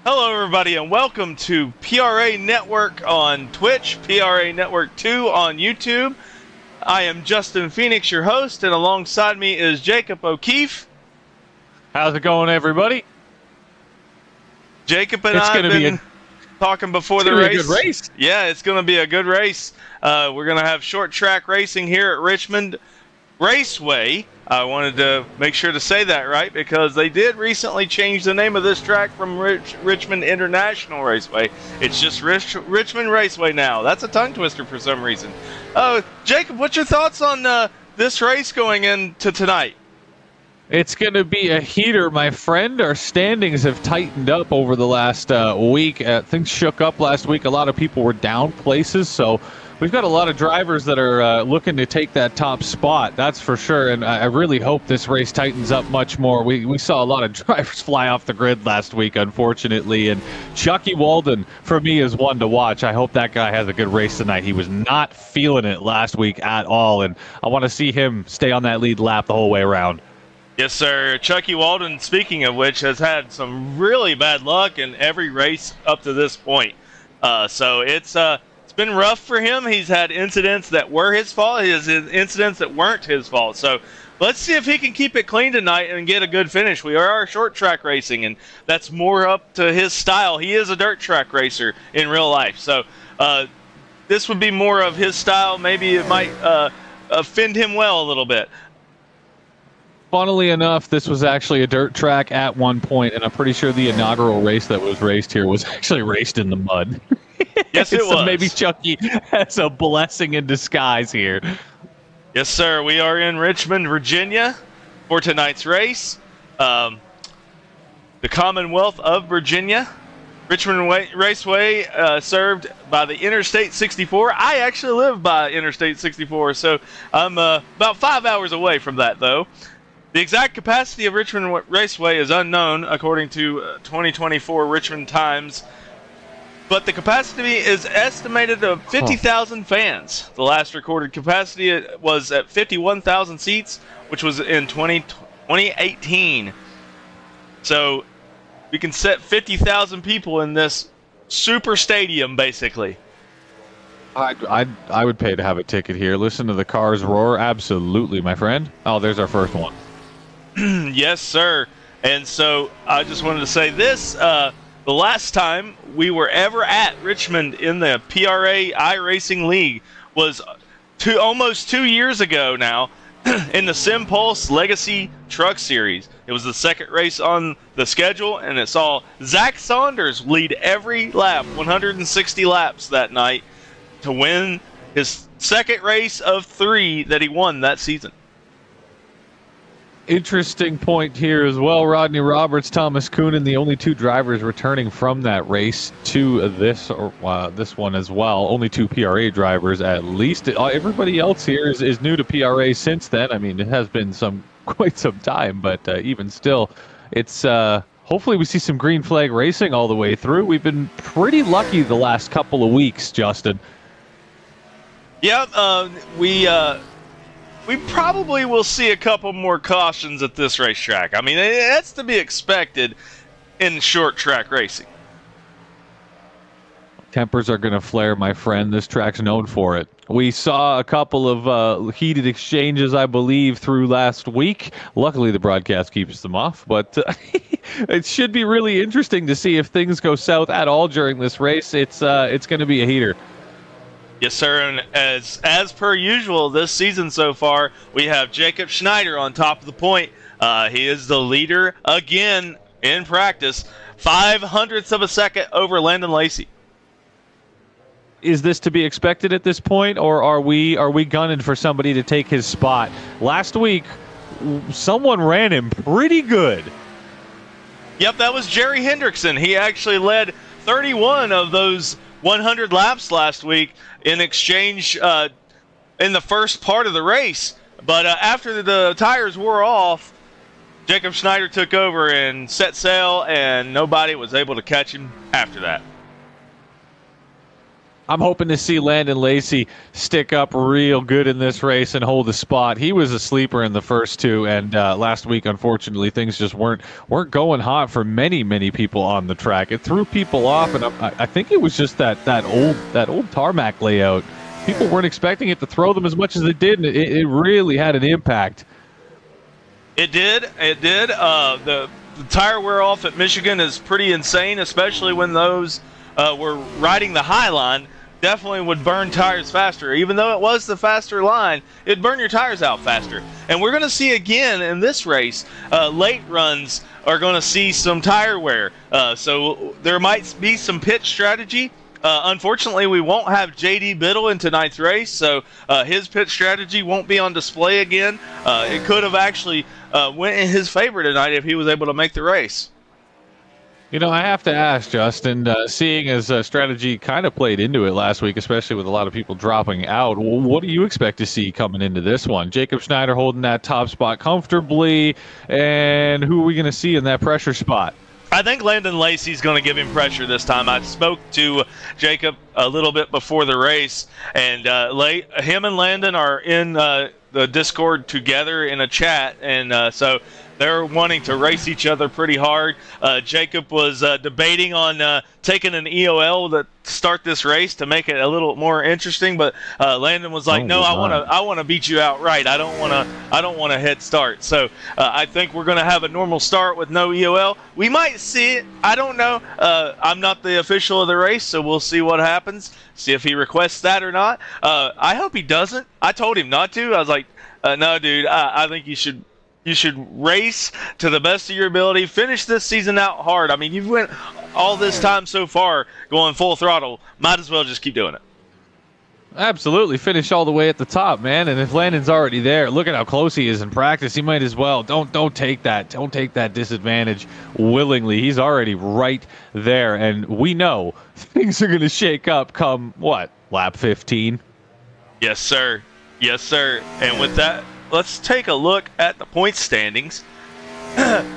Hello, everybody, and welcome to PRA Network on Twitch, PRA Network 2 on YouTube. I am Justin Phoenix, your host, and alongside me is Jacob O'Keefe. How's it going, everybody? Jacob and I have been talking before the race. It's going to be a good race. Yeah, it's going to be a good race. We're going to have short track racing here at Richmond Raceway. I wanted to make sure to say that right because they did recently change the name of this track from Richmond International Raceway. It's just Richmond Raceway now. That's a tongue twister for some reason. Jacob, what's your thoughts on this race going into tonight? It's going to be a heater, my friend. Our standings have tightened up over the last week. Things shook up last week. A lot of people were down places, so we've got a lot of drivers that are looking to take that top spot, that's for sure, and I really hope this race tightens up much more. We saw a lot of drivers fly off the grid last week, unfortunately, and Chucky Walden, for me, is one to watch. I hope that guy has a good race tonight. He was not feeling it last week at all, and I want to see him stay on that lead lap the whole way around. Yes, sir. Chucky Walden, speaking of which, has had some really bad luck in every race up to this point. So it's been rough for him. He's had incidents that were his fault. He has incidents that weren't his fault. So let's see if he can keep it clean tonight and get a good finish. We are short track racing, and that's more up to his style. He is a dirt track racer in real life. So this would be more of his style. Maybe it might offend him well a little bit. Funnily enough, this was actually a dirt track at one point, and I'm pretty sure the inaugural race that was raced here was actually raced in the mud. Yes, it was. So maybe Chucky has a blessing in disguise here. Yes, sir. We are in Richmond, Virginia for tonight's race. The Commonwealth of Virginia. Richmond Raceway served by the Interstate 64. I actually live by Interstate 64, so I'm about 5 hours away from that, though. The exact capacity of Richmond Raceway is unknown, according to 2024 Richmond Times, but the capacity is estimated of 50,000 fans. The last recorded capacity was at 51,000 seats, which was in 2018. So we can set 50,000 people in this super stadium, basically. I would pay to have a ticket here. Listen to the cars roar. Absolutely, my friend. Oh, there's our first one. Yes, sir. And so I just wanted to say this. The last time we were ever at Richmond in the PRA iRacing League was almost 2 years ago now in the SimPulse Legacy Truck Series. It was the second race on the schedule, and it saw Zach Saunders lead every lap, 160 laps that night, to win his second race of 3 that he won that season. Interesting point here as well. Rodney Roberts, Thomas Coonan, the only 2 drivers returning from that race to this one as well. Only 2 PRA drivers at least. Everybody else here is new to PRA since then. I mean, it has been quite some time, but even still, it's hopefully we see some green flag racing all the way through. We've been pretty lucky the last couple of weeks, Justin. Yeah, we probably will see a couple more cautions at this racetrack. I mean, that's to be expected in short track racing. Tempers are going to flare, my friend. This track's known for it. We saw a couple of heated exchanges, I believe, through last week. Luckily, the broadcast keeps them off, but it should be really interesting to see if things go south at all during this race. It's going to be a heater. Yes, sir, and as per usual this season so far, we have Jacob Schneider on top of the point. He is the leader again in practice, 0.05 of a second over Landon Lacey. Is this to be expected at this point, or are we gunning for somebody to take his spot? Last week, someone ran him pretty good. Yep, that was Jerry Hendrickson. He actually led 31 of those 100 laps last week in exchange in the first part of the race. But after the tires wore off, Jacob Schneider took over and set sail, and nobody was able to catch him after that. I'm hoping to see Landon Lacey stick up real good in this race and hold the spot. He was a sleeper in the first two, and last week, unfortunately, things just weren't going hot for many people on the track. It threw people off, and I think it was just that old tarmac layout. People weren't expecting it to throw them as much as it did, and it really had an impact. It did. The tire wear off at Michigan is pretty insane, especially when those were riding the high line. Definitely would burn tires faster. Even though it was the faster line, it'd burn your tires out faster. And we're going to see again in this race, late runs are going to see some tire wear. So there might be some pit strategy. Unfortunately, we won't have J.D. Biddle in tonight's race, so his pit strategy won't be on display again. It could have actually went in his favor tonight if he was able to make the race. You know, I have to ask, Justin, seeing as strategy kind of played into it last week, especially with a lot of people dropping out, what do you expect to see coming into this one? Jacob Schneider holding that top spot comfortably, and who are we going to see in that pressure spot? I think Landon Lacey's going to give him pressure this time. I spoke to Jacob a little bit before the race, and him and Landon are in the Discord together in a chat, and so they're wanting to race each other pretty hard. Jacob was debating on taking an EOL to start this race to make it a little more interesting, but Landon was like, "No, I want to beat you outright. I don't want a head start." So I think we're going to have a normal start with no EOL. We might see it. I don't know. I'm not the official of the race, so we'll see what happens. See if he requests that or not. I hope he doesn't. I told him not to. I was like, "No, dude. I think you should." You should race to the best of your ability. Finish this season out hard. I mean, you've went all this time so far going full throttle. Might as well just keep doing it. Absolutely. Finish all the way at the top, man. And if Landon's already there, look at how close he is in practice. He might as well. Don't take that. Don't take that disadvantage willingly. He's already right there. And we know things are going to shake up come, what, lap 15? Yes, sir. Yes, sir. And with that, let's take a look at the points standings.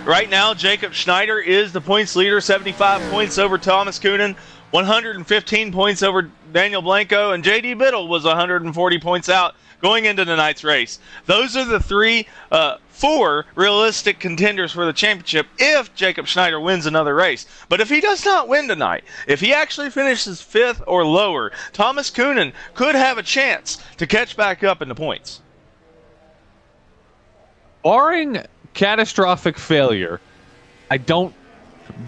Right now, Jacob Schneider is the points leader, 75 points over Thomas Coonan, 115 points over Daniel Blanco, and J.D. Biddle was 140 points out going into tonight's race. Those are the four realistic contenders for the championship if Jacob Schneider wins another race. But if he does not win tonight, if he actually finishes 5th or lower, Thomas Coonan could have a chance to catch back up in the points. Barring catastrophic failure,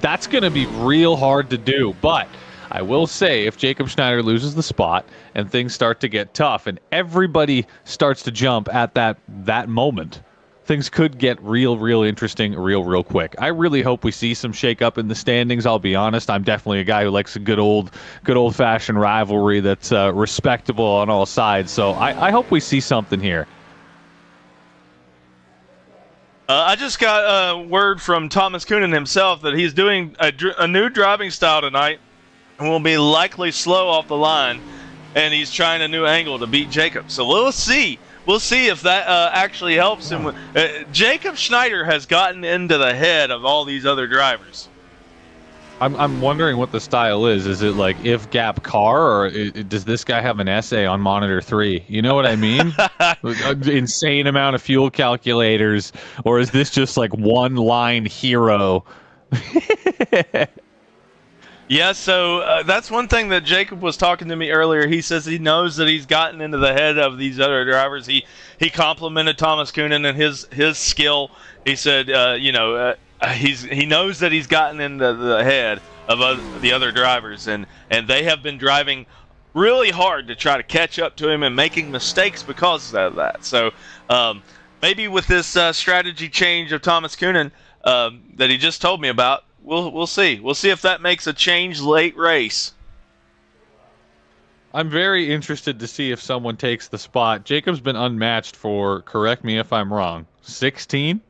that's going to be real hard to do. But I will say, if Jacob Schneider loses the spot and things start to get tough and everybody starts to jump at that moment, things could get real interesting real quick. I really hope we see some shake up in the standings. I'll be honest, I'm definitely a guy who likes a good old-fashioned rivalry that's respectable on all sides. So I hope we see something here. I just got word from Thomas Coonan himself that he's doing a new driving style tonight and will be likely slow off the line, and he's trying a new angle to beat Jacob. So we'll see. We'll see if that actually helps him. Jacob Schneider has gotten into the head of all these other drivers. I'm wondering what the style is. Is it like if gap car, or does this guy have an essay on monitor 3? You know what I mean? Insane amount of fuel calculators, or is this just like one line hero? Yeah, so that's one thing that Jacob was talking to me earlier. He says he knows that he's gotten into the head of these other drivers. He complimented Thomas Coonan and his skill. He said, he knows that he's gotten into the head of the other drivers, and they have been driving really hard to try to catch up to him and making mistakes because of that. So maybe with this strategy change of Thomas Coonan that he just told me about, we'll see. We'll see if that makes a change late race. I'm very interested to see if someone takes the spot. Jacob's been unmatched for, correct me if I'm wrong, 16?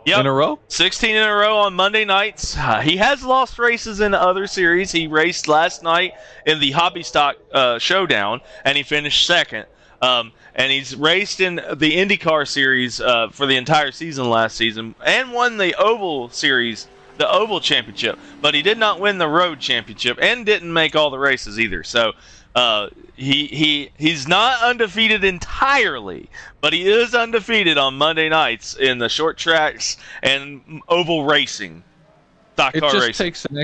Yep. In a row? 16 in a row on Monday nights. He has lost races in other series. He raced last night in the Hobby Stock Showdown, and he finished second. And he's raced in the IndyCar series for the entire season last season and won the Oval Series, the Oval Championship. But he did not win the Road Championship and didn't make all the races either. So He's not undefeated entirely, but he is undefeated on Monday nights in the short tracks and oval racing. It just takes an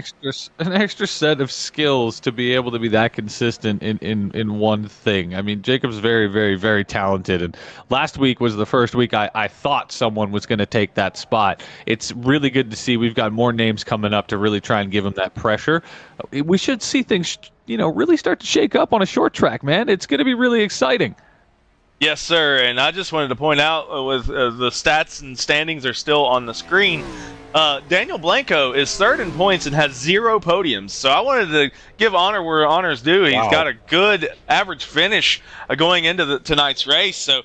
extra set of skills to be able to be that consistent in one thing. I mean, Jacob's very, very, very talented, and last week was the first week I thought someone was going to take that spot. It's really good to see we've got more names coming up to really try and give him that pressure. We should see things, really start to shake up on a short track, man. It's going to be really exciting. Yes, sir. And I just wanted to point out, with the stats and standings are still on the screen, Daniel Blanco is third in points and has 0 podiums. So I wanted to give honor where honor's due. He's got a good average finish going into tonight's race. So,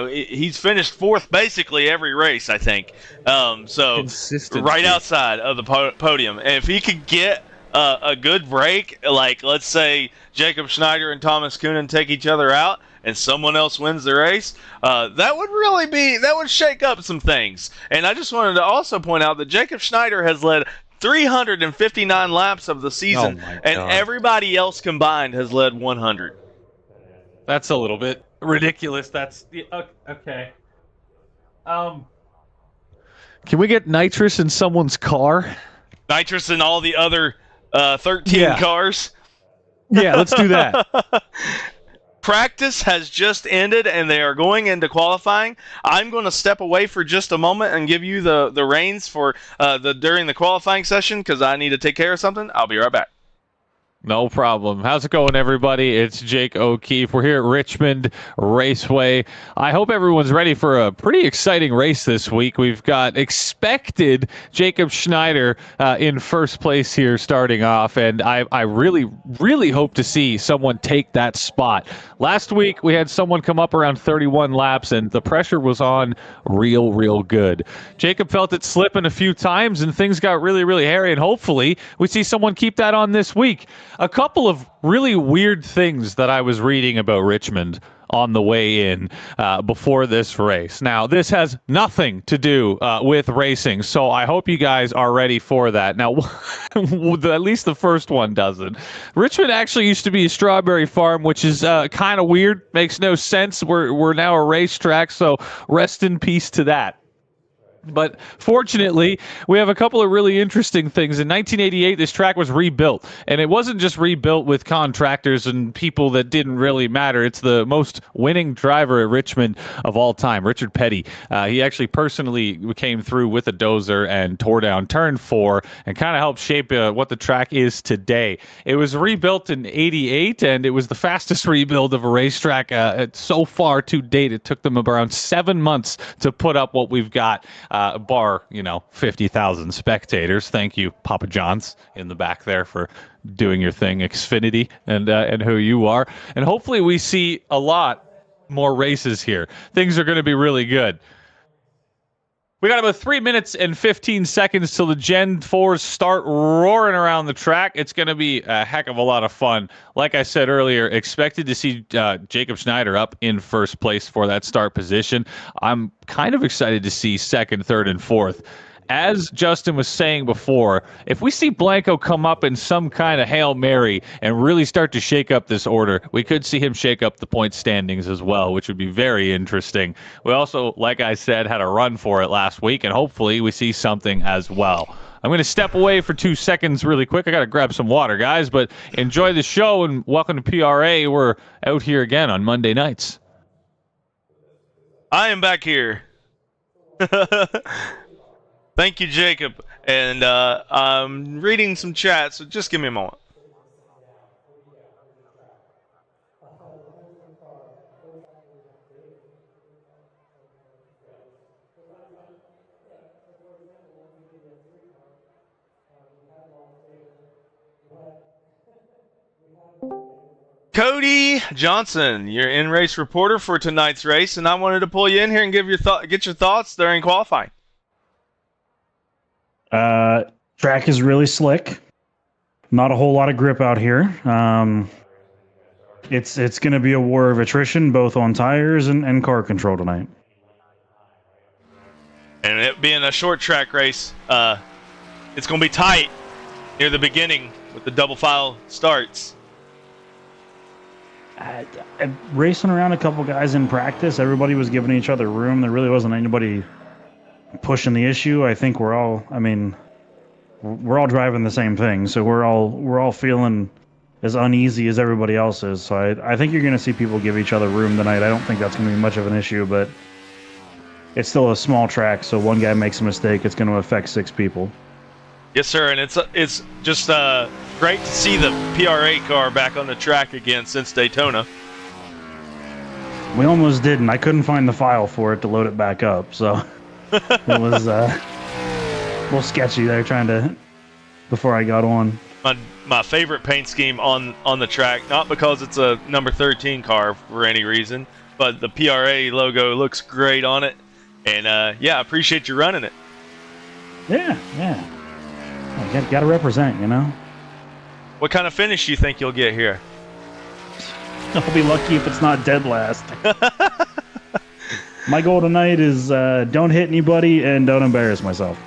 he's finished fourth basically every race, I think. So right outside of the podium. And if he could get a good break, like let's say Jacob Schneider and Thomas Coonan take each other out, and someone else wins the race, that would shake up some things. And I just wanted to also point out that Jacob Schneider has led 359 laps of the season, and everybody else combined has led 100. That's a little bit ridiculous. That's okay. Can we get nitrous in someone's car? Nitrous in all the other 13 cars? Yeah, let's do that. Practice has just ended, and they are going into qualifying. I'm going to step away for just a moment and give you the reins for during the qualifying session because I need to take care of something. I'll be right back. No problem. How's it going, everybody? It's Jake O'Keefe. We're here at Richmond Raceway. I hope everyone's ready for a pretty exciting race this week. We've got expected Jacob Schneider in first place here starting off, and I really, really hope to see someone take that spot. Last week, we had someone come up around 31 laps, and the pressure was on real good. Jacob felt it slipping a few times, and things got really, really hairy, and hopefully we see someone keep that on this week. A couple of really weird things that I was reading about Richmond on the way in before this race. Now, this has nothing to do with racing, so I hope you guys are ready for that. Now, at least the first one doesn't. Richmond actually used to be a strawberry farm, which is kind of weird. Makes no sense. We're now a racetrack, so rest in peace to that. But fortunately, we have a couple of really interesting things. In 1988, this track was rebuilt, and it wasn't just rebuilt with contractors and people that didn't really matter. It's the most winning driver at Richmond of all time, Richard Petty. He actually personally came through with a dozer and tore down turn 4 and kind of helped shape what the track is today. It was rebuilt in 88, and it was the fastest rebuild of a racetrack so far to date. It took them around 7 months to put up what we've got. Bar 50,000 spectators. Thank you, Papa John's in the back there, for doing your thing, Xfinity, and who you are. And hopefully we see a lot more races here. Things are going to be really good. We got about 3 minutes and 15 seconds till the Gen 4s start roaring around the track. It's going to be a heck of a lot of fun. Like I said earlier, expected to see Jacob Schneider up in first place for that start position. I'm kind of excited to see second, third, and fourth. As Justin was saying before, if we see Blanco come up in some kind of Hail Mary and really start to shake up this order, we could see him shake up the point standings as well, which would be very interesting. We also, like I said, had a run for it last week, and hopefully we see something as well. I'm going to step away for 2 seconds really quick. I got to grab some water, guys, but enjoy the show, and welcome to PRA. We're out here again on Monday nights. I am back here. Thank you, Jacob. And I'm reading some chat, so just give me a moment. Cody Johnson, your in-race reporter for tonight's race, and I wanted to pull you in here and get your thoughts during qualifying. Track is really slick. Not a whole lot of grip out here. It's going to be a war of attrition, both on tires and car control tonight. And it being a short track race, it's going to be tight near the beginning with the double file starts. Racing around a couple guys in practice, everybody was giving each other room. There really wasn't anybody pushing the issue. I think we're all driving the same thing, so we're all feeling as uneasy as everybody else is. So I think you're going to see people give each other room tonight. I don't think that's going to be much of an issue, but it's still a small track, so one guy makes a mistake, it's going to affect 6 people. Yes, sir, and it's just great to see the PRA car back on the track again since Daytona. We almost didn't. I couldn't find the file for it to load it back up, so it was a little sketchy there before I got on. My favorite paint scheme on the track, not because it's a number 13 car for any reason, but the PRA logo looks great on it, and yeah, I appreciate you running it. Yeah. Got to represent, you know? What kind of finish do you think you'll get here? I'll be lucky if it's not dead last. My goal tonight is don't hit anybody and don't embarrass myself.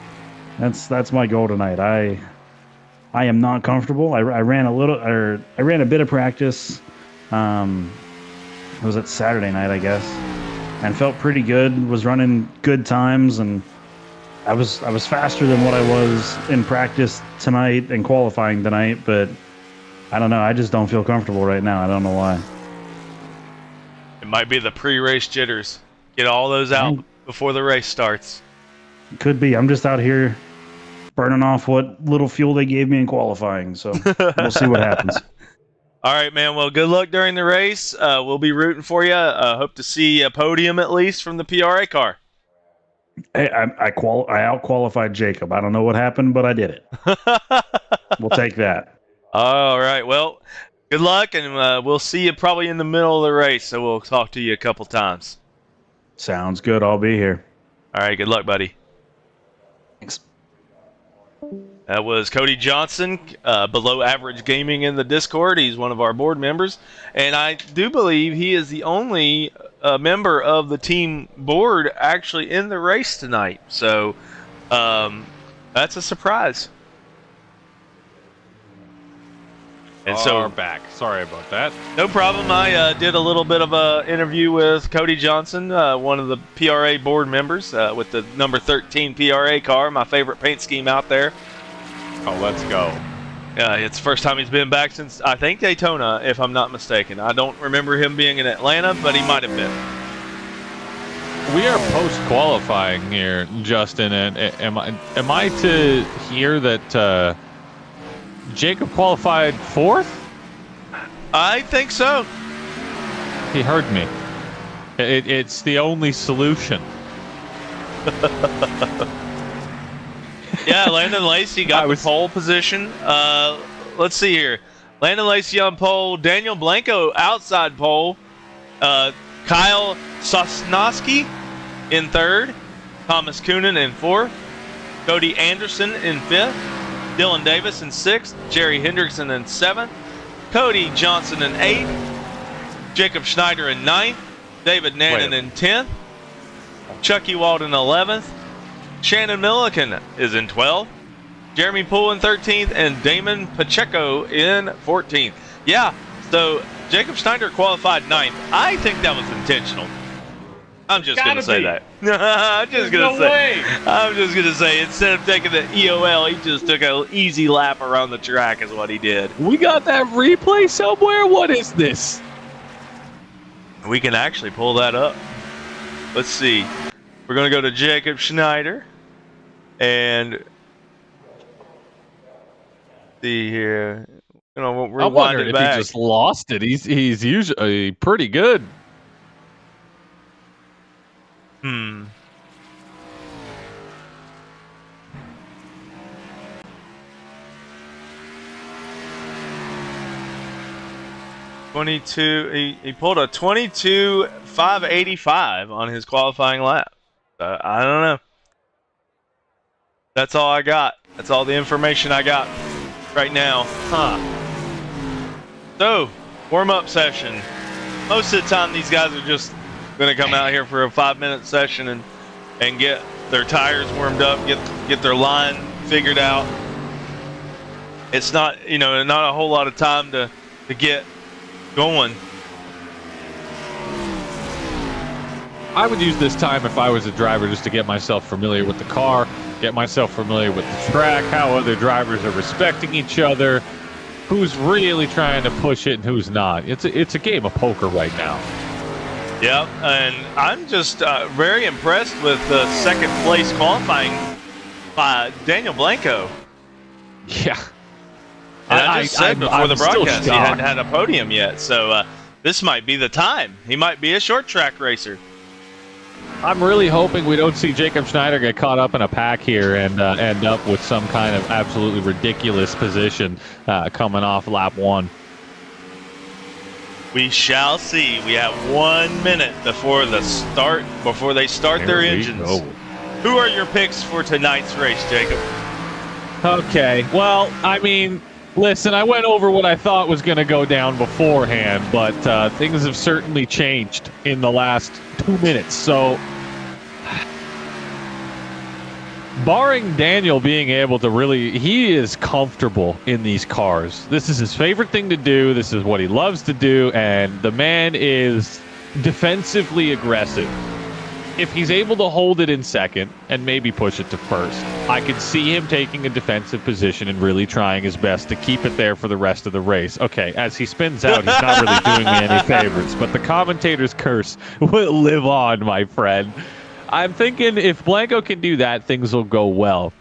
That's my goal tonight. I am not comfortable. I ran a bit of practice. It was at Saturday night, I guess, and felt pretty good. Was running good times, and I was faster than what I was in practice tonight and qualifying tonight, but I don't know. I just don't feel comfortable right now. I don't know why. It might be the pre-race jitters. Get all those out before the race starts. Could be. I'm just out here burning off what little fuel they gave me in qualifying, so we'll see what happens. All right, man. Well, good luck during the race. We'll be rooting for you. Hope to see a podium at least from the PRA car. Hey, I out-qualified Jacob. I don't know what happened, but I did it. We'll take that. All right. Well, good luck, and we'll see you probably in the middle of the race, so we'll talk to you a couple times. Sounds good. I'll be here. All right. Good luck, buddy. Thanks. That was Cody Johnson, Below Average Gaming in the Discord. He's one of our board members, and I do believe he is the only member of the team board actually in the race tonight. So that's a surprise. And so we're back. Sorry about that. No problem. I did a little bit of an interview with Cody Johnson, one of the PRA board members, with the number 13 PRA car, my favorite paint scheme out there. Oh, let's go. It's the first time he's been back since, I think, Daytona, if I'm not mistaken. I don't remember him being in Atlanta, but he might have been. We are post-qualifying here, Justin, and am I to hear that Jacob qualified 4th? I think so. He heard me. It's the only solution. Yeah, Landon Lacey got the pole position. Let's see here. Landon Lacey on pole. Daniel Blanco outside pole. Kyle Sosnowski in 3rd. Thomas Coonan in 4th. Cody Anderson in 5th. Dylan Davis in 6th. Jerry Hendrickson in 7th. Cody Johnson in 8th. Jacob Schneider in 9th. David Nannon in 10th. Chucky Walden 11th. Shannon Milliken is in 12th. Jeremy Poole in 13th. And Damon Pacheco in 14th. Yeah, so Jacob Schneider qualified 9th. I think that was intentional. I'm just going to say that. I'm just going to say instead of taking the EOL, he just took an easy lap around the track is what he did. We got that replay somewhere? What is this? We can actually pull that up. Let's see. We're going to go to Jacob Schneider and see here. We'll rewind it back. If he just lost it. He's usually pretty good. 22. He pulled a 22.585 on his qualifying lap. I don't know. That's all I got. That's all the information I got right now. So, warm-up session. Most of the time, these guys are just going to come out here for a 5-minute session and get their tires warmed up, get their line figured out. It's not, not a whole lot of time to get going. I would use this time if I was a driver just to get myself familiar with the car, get myself familiar with the track, how other drivers are respecting each other, who's really trying to push it and who's not. It's a game of poker right now. Yep, and I'm just very impressed with the second place qualifying by Daniel Blanco. Yeah. And I just said before the broadcast he hadn't had a podium yet, so this might be the time. He might be a short track racer. I'm really hoping we don't see Jacob Schneider get caught up in a pack here and end up with some kind of absolutely ridiculous position coming off lap 1. We shall see. We have 1 minute before they start their engines. Who are your picks for tonight's race, Jacob? Okay, well, I mean, listen, I went over what I thought was going to go down beforehand, but things have certainly changed in the last 2 minutes. So, barring Daniel being able to he is comfortable in these cars. This is his favorite thing to do. This is what he loves to do, and the man is defensively aggressive. If he's able to hold it in second and maybe push it to first, I could see him taking a defensive position and really trying his best to keep it there for the rest of the race. Okay, as he spins out, he's not really doing me any favors, but the commentator's curse will live on, my friend. I'm thinking if Blanco can do that, things will go well.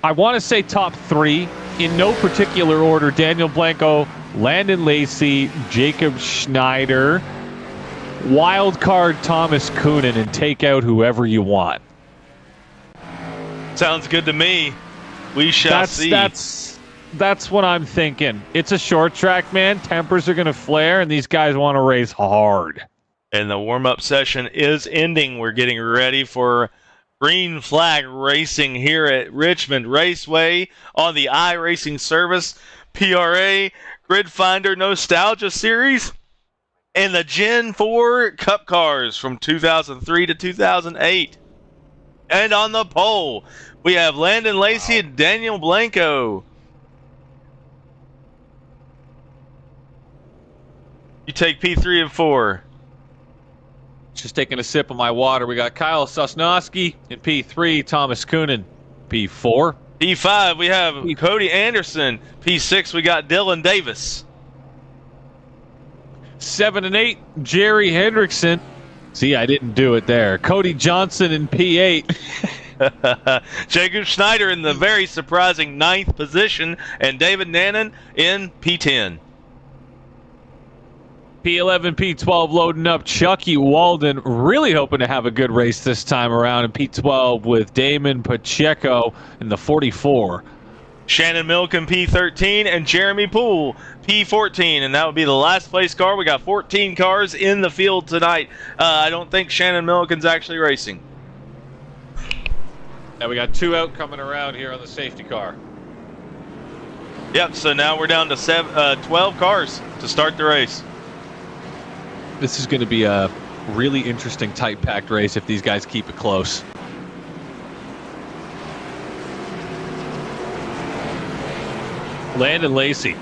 I want to say top 3, in no particular order: Daniel Blanco, Landon Lacey, Jacob Schneider, wild card Thomas Coonan, and take out whoever you want. Sounds good to me. We shall see. That's what I'm thinking. It's a short track, man. Tempers are going to flare, and these guys want to race hard. And the warm-up session is ending. We're getting ready for green flag racing here at Richmond Raceway on the iRacing service, PRA Grid Finder Nostalgia Series, and the Gen 4 Cup cars from 2003 to 2008. And on the pole, we have Landon Lacey and Daniel Blanco. You take P3 and 4. Just taking a sip of my water. We got Kyle Sosnowski in P3, Thomas Coonan, P4. P5, we have Cody Anderson. P6, we got Dylan Davis. 7 and 8, Jerry Hendrickson. See, I didn't do it there. Cody Johnson in P8. Jacob Schneider in the very surprising 9th position, and David Nannon in P10. P11, P12 loading up. Chucky Walden really hoping to have a good race this time around in P12 with Damon Pacheco in the 44. Shannon Milken P13 and Jeremy Poole P14, and that would be the last place car. We got 14 cars in the field tonight. I don't think Shannon Milken's actually racing. And we got 2 out coming around here on the safety car. Yep, so now we're down to 12 cars to start the race. This is going to be a really interesting tight-packed race if these guys keep it close. Landon Lacey,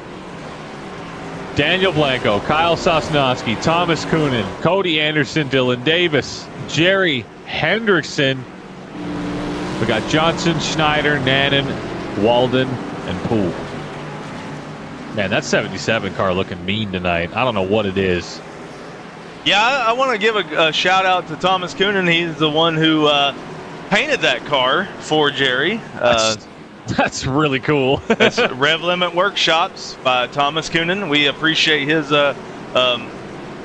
Daniel Blanco, Kyle Sosnowski, Thomas Coonan, Cody Anderson, Dylan Davis, Jerry Hendrickson. We got Johnson, Schneider, Nannon, Walden, and Poole. Man, that 77 car looking mean tonight. I don't know what it is. Yeah, I want to give a shout out to Thomas Coonan. He's the one who painted that car for Jerry. That's really cool. That's Rev Limit Workshops by Thomas Coonan. We appreciate his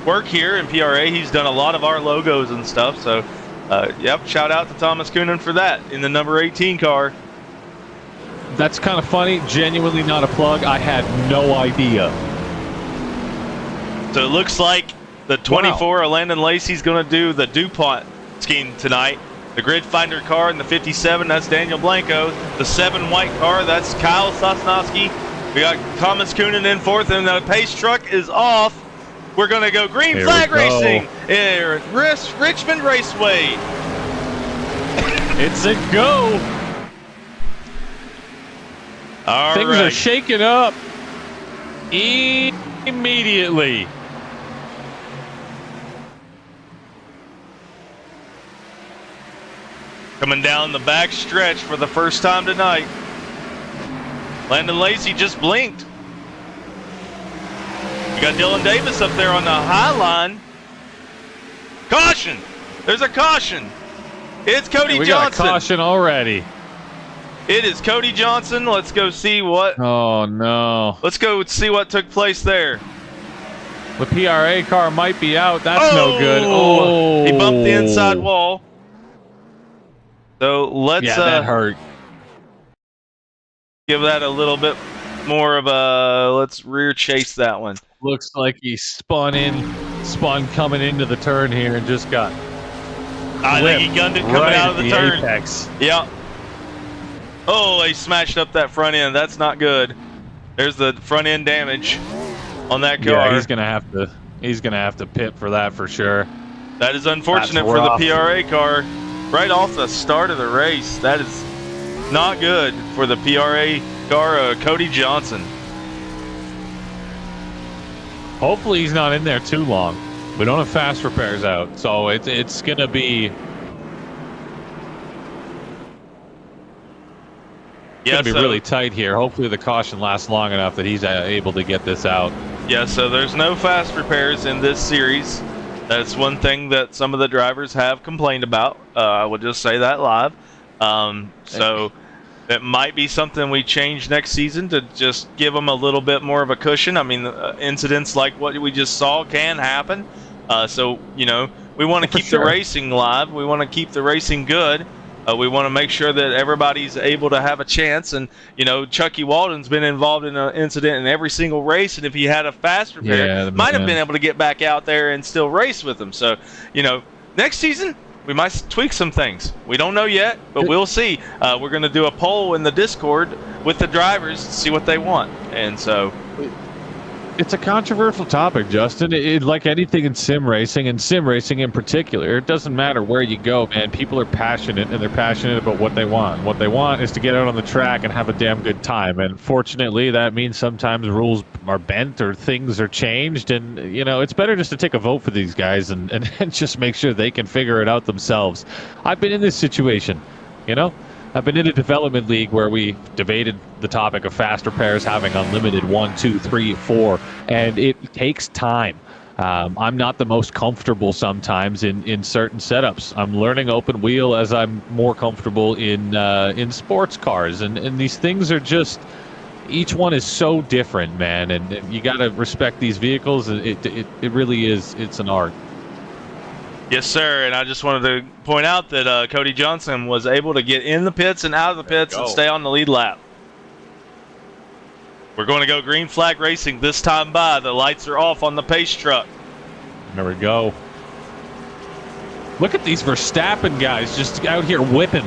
work here in PRA. He's done a lot of our logos and stuff. So, yep, shout out to Thomas Coonan for that in the number 18 car. That's kind of funny. Genuinely not a plug. I had no idea. So it looks like the 24, Landon Lacey's going to do the DuPont scheme tonight. The Grid Finder car in the 57, that's Daniel Blanco. The 7 white car, that's Kyle Sosnowski. We got Thomas Coonan in 4th, and the pace truck is off. We're going to go green flag racing here at Richmond Raceway. It's a go. All Things right. are shaking up immediately. Coming down the back stretch for the first time tonight. Landon Lacey just blinked. We got Dylan Davis up there on the high line. Caution! There's a caution. It's Cody we Johnson. Got a caution already. It is Cody Johnson. Let's go see what. Oh no! Let's go see what took place there. The PRA car might be out. That's no good. Oh! He bumped the inside wall. So let's. Yeah, that hurt. Give that a little bit more of a. Let's rear chase that one. Looks like he spun coming into the turn here and just got. I think he gunned it coming right out of the turn. Apex. Yeah. Oh, he smashed up that front end. That's not good. There's the front end damage on that car. Yeah, he's gonna have to pit for that for sure. That is unfortunate for the PRA car. Right off the start of the race. That is not good for the PRA car, Cody Johnson. Hopefully he's not in there too long. We don't have fast repairs out, so it's gonna be. It's gonna be really tight here. Hopefully the caution lasts long enough that he's able to get this out. Yeah, so there's no fast repairs in this series. That's one thing that some of the drivers have complained about. I will just say that live. So it might be something we change next season to just give them a little bit more of a cushion. I mean, incidents like what we just saw can happen. So, you know, we want to keep the racing live. We want to keep the racing good. We want to make sure that everybody's able to have a chance. And, you know, Chucky Walden's been involved in an incident in every single race. And if he had a fast repair, might have been able to get back out there and still race with them. So, you know, next season, we might tweak some things. We don't know yet, but we'll see. We're going to do a poll in the Discord with the drivers to see what they want. And so... It's a controversial topic, Justin. Like anything in sim racing, and sim racing in particular, it doesn't matter where you go, man. People are passionate, and they're passionate about what they want. What they want is to get out on the track and have a damn good time. And fortunately, that means sometimes rules are bent or things are changed. And, you know, it's better just to take a vote for these guys and just make sure they can figure it out themselves. I've been in this situation, you know? I've been in a development league where we debated the topic of fast repairs having unlimited 1, 2, 3, 4, and it takes time. I'm not the most comfortable sometimes in certain setups. I'm learning open wheel as I'm more comfortable in sports cars, and these things are just, each one is so different, man, and you got to respect these vehicles. It really is, it's an art. Yes, sir, and I just wanted to point out that Cody Johnson was able to get in the pits and out of the pits and stay on the lead lap. We're going to go green flag racing this time by. The lights are off on the pace truck. There we go. Look at these Verstappen guys just out here whipping.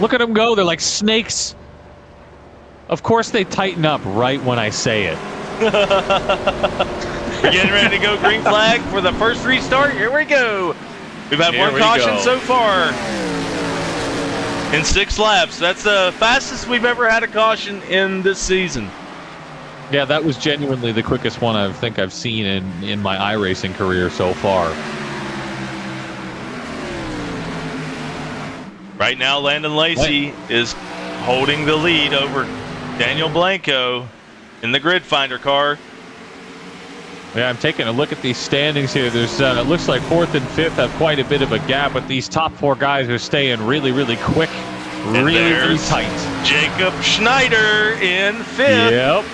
Look at them go. They're like snakes. Of course they tighten up right when I say it. We're getting ready to go green flag for the first restart. Here we go. We've had one caution so far in 6 laps. That's the fastest we've ever had a caution in this season. Yeah, that was genuinely the quickest one I think I've seen in my iRacing career so far. Right now, Landon Lacey is holding the lead over Daniel Blanco in the grid finder car. Yeah, I'm taking a look at these standings here. There's it looks like 4th and 5th have quite a bit of a gap, but these top 4 guys are staying really, really quick, really tight. Jacob Schneider in 5th. Yep.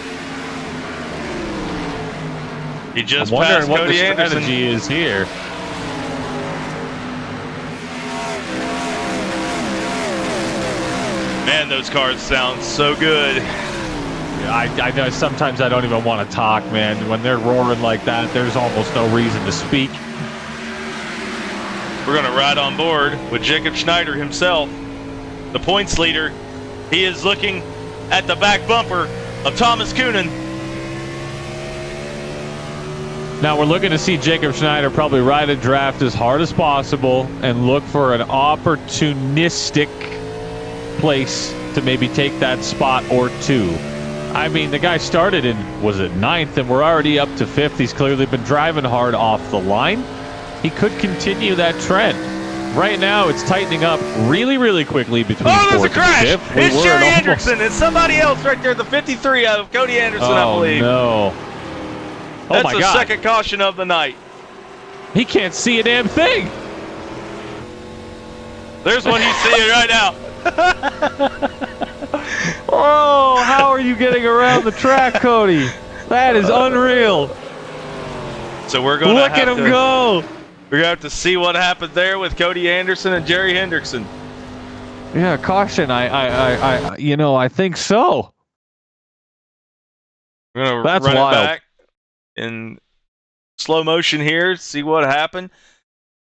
He just I'm wondering passed what Cody the Anderson. strategy is here. Man, those cars sound so good. I know sometimes I don't even want to talk, man. When they're roaring like that, there's almost no reason to speak. We're going to ride on board with Jacob Schneider himself, the points leader. He is looking at the back bumper of Thomas Coonan. Now we're looking to see Jacob Schneider probably ride a draft as hard as possible and look for an opportunistic place to maybe take that spot or two. I mean, the guy started in, was it 9th, and we're already up to 5th. He's clearly been driving hard off the line. He could continue that trend. Right now, it's tightening up really, really quickly between Oh, there's a fourth and crash! fifth. It's We were Jerry at almost- Hendrickson. It's somebody else right there, the 53 of Cody Anderson, I Oh, believe. no. Oh, That's my the God. second caution of the night. He can't see a damn thing. There's one he's seeing right now. Oh, how are you getting around the track, Cody? That is unreal. So we're going Look at him go. We're going to have to see what happened there with Cody Anderson and Jerry Hendrickson. Yeah, caution. I think so. We're going to That's run wild. it back in slow motion here, see what happened.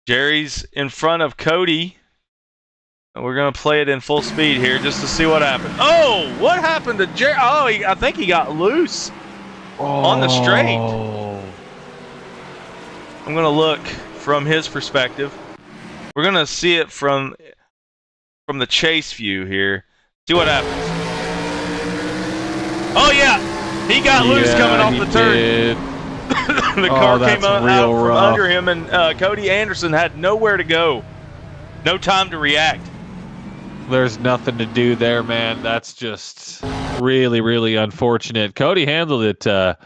Jerry's in front of Cody. And we're going to play it in full speed here just to see what happened. Oh, what happened to Jerry? Oh, I think he got loose on the straight. I'm going to look from his perspective. We're going to see it from the chase view here. See what happens. Oh, yeah. He got loose coming off the turn. The car came out from under him, and Cody Anderson had nowhere to go. No time to react. There's nothing to do there, man. That's just really, really unfortunate. Cody handled it. I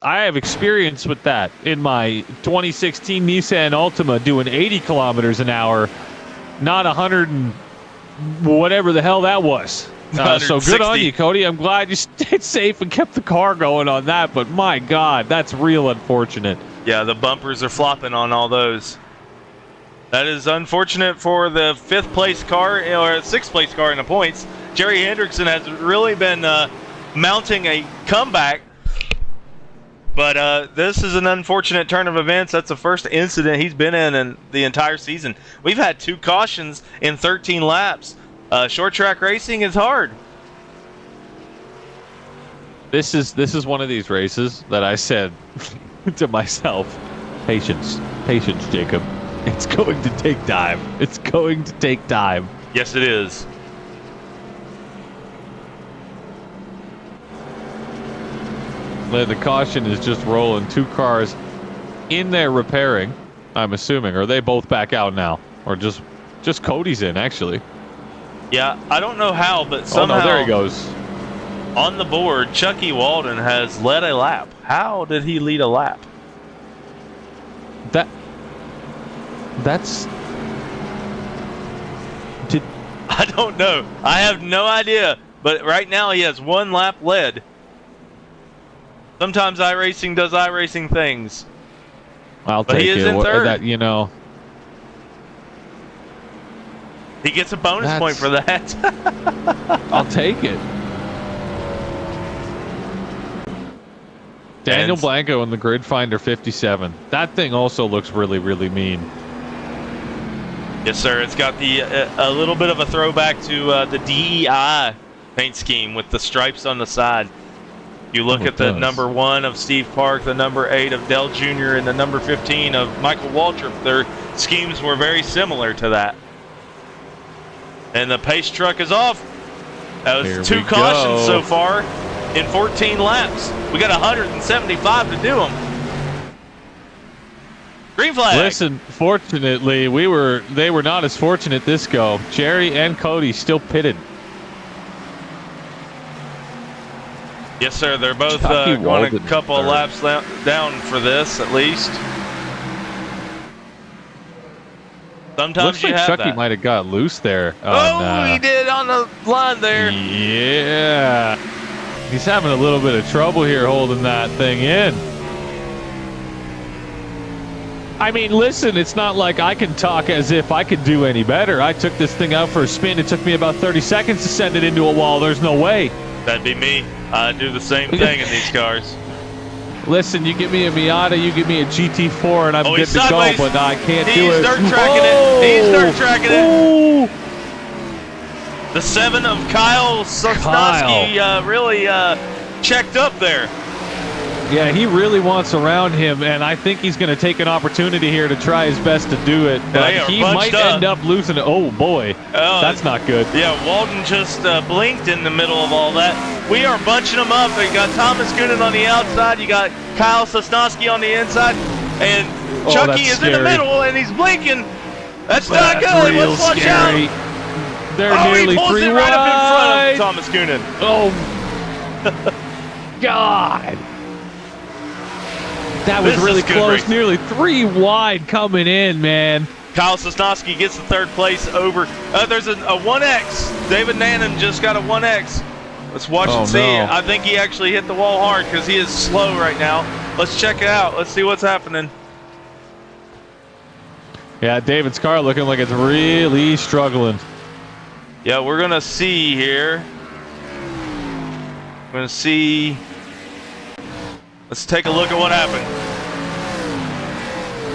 have experience with that in my 2016 Nissan Altima doing 80 kilometers an hour, not 100 and whatever the hell that was. So good on you, Cody. I'm glad you stayed safe and kept the car going on that, but my God, that's real unfortunate. Yeah, the bumpers are flopping on all those. That is unfortunate for the fifth place car, or sixth place car in the points. Jerry Hendrickson has really been mounting a comeback, but this is an unfortunate turn of events. That's the first incident he's been in the entire season. We've had 2 cautions in 13 laps. Short track racing is hard. This is one of these races that I said to myself, patience, Jacob. It's going to take time. It's going to take time. Yes, it is. The caution is just rolling. 2 cars in there repairing, I'm assuming. Are they both back out now? Or just Cody's in, actually? Yeah, I don't know how, but somehow... Oh, no, there he goes. On the board, Chucky Walden has led a lap. How did he lead a lap? That's... I don't know. I have no idea. But right now he has 1 lap led. Sometimes iRacing does iRacing things. I'll but take he is it. in third. He gets a bonus point for that. I'll take it. Daniel Blanco in the Grid Finder 57. That thing also looks really, really mean. Yes, sir. It's got the a little bit of a throwback to the DEI paint scheme with the stripes on the side. You look at the number 1 of Steve Park, the number 8 of Dell Jr., and the number 15 of Michael Waltrip. Their schemes were very similar to that. And the pace truck is off. That was 2 cautions so far in 14 laps. We got 175 to do them. Green flag. Listen, fortunately, they were not as fortunate this go. Jerry and Cody still pitted. Yes, sir. They're both going a couple of laps down for this, at least. Sometimes looks like Chucky might have got loose there. He did on the line there. Yeah. He's having a little bit of trouble here holding that thing in. I mean, listen, it's not like I can talk as if I could do any better. I took this thing out for a spin. It took me about 30 seconds to send it into a wall. There's no way. That'd be me. I do the same thing in these cars. Listen, you give me a Miata, you give me a GT4, and I'm good to go, but I can't do it. He's dirt tracking it. He's dirt tracking it. The 7 of Kyle Sosnowski really checked up there. Yeah, he really wants around him, and I think he's going to take an opportunity here to try his best to do it. But he might end up losing it. Oh, boy. That's not good. Yeah, Walden just blinked in the middle of all that. We are bunching them up. You got Thomas Goonan on the outside. You got Kyle Sosnowski on the inside. And Oh, Chucky that's is in the scary. middle, and he's blinking. That's not That's good. real Let's watch scary. out. They're Oh, nearly he pulls 3 it wide. right up in front of Thomas Coonan. Oh, God. That was This really is good close. racing. Nearly 3 wide coming in, man. Kyle Sosnowski gets the third place over. There's a 1X. David Nannon just got a 1X. Let's watch Oh, and see. no. I think he actually hit the wall hard because he is slow right now. Let's check it out. Let's see what's happening. Yeah, David's car looking like it's really struggling. Yeah, we're going to see here. We're going to see. Let's take a look at what happened.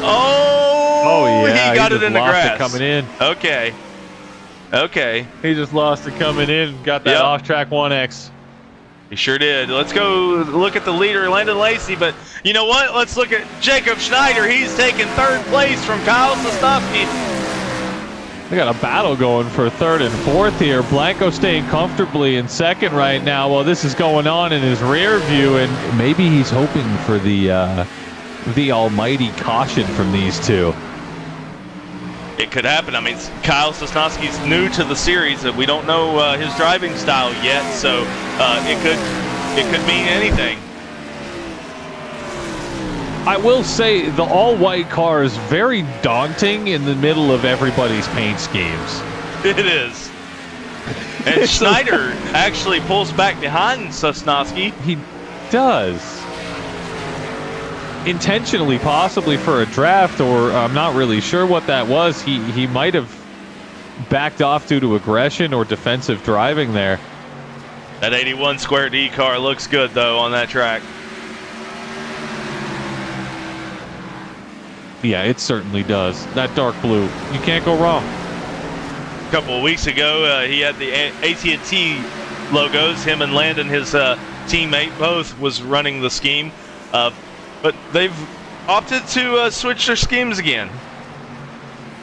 Oh, yeah, he got it just in the lost grass. it coming in. Okay. Okay. He just lost it coming in. Got that Yep. off-track 1X. He sure did. Let's go look at the leader, Landon Lacey. But you know what? Let's look at Jacob Schneider. He's taking third place from Kyle Sosnowski. We got a battle going for third and fourth here. Blanco staying comfortably in second right now while this is going on in his rear view, and maybe he's hoping for the almighty caution from these two. It could happen. I mean, Kyle Sosnowski's new to the series. We don't know his driving style yet, so it could mean anything. I will say the all-white car is very daunting in the middle of everybody's paint schemes. It is. And Schneider actually pulls back behind Sosnowski. He does. Intentionally, possibly for a draft, or I'm not really sure what that was. He might have backed off due to aggression or defensive driving there. That 81 Square D car looks good, though, on that track. Yeah, it certainly does. That dark blue, you can't go wrong. A couple of weeks ago, he had the AT&T logos. Him and Landon, his teammate, both was running the scheme. But they've opted to switch their schemes again.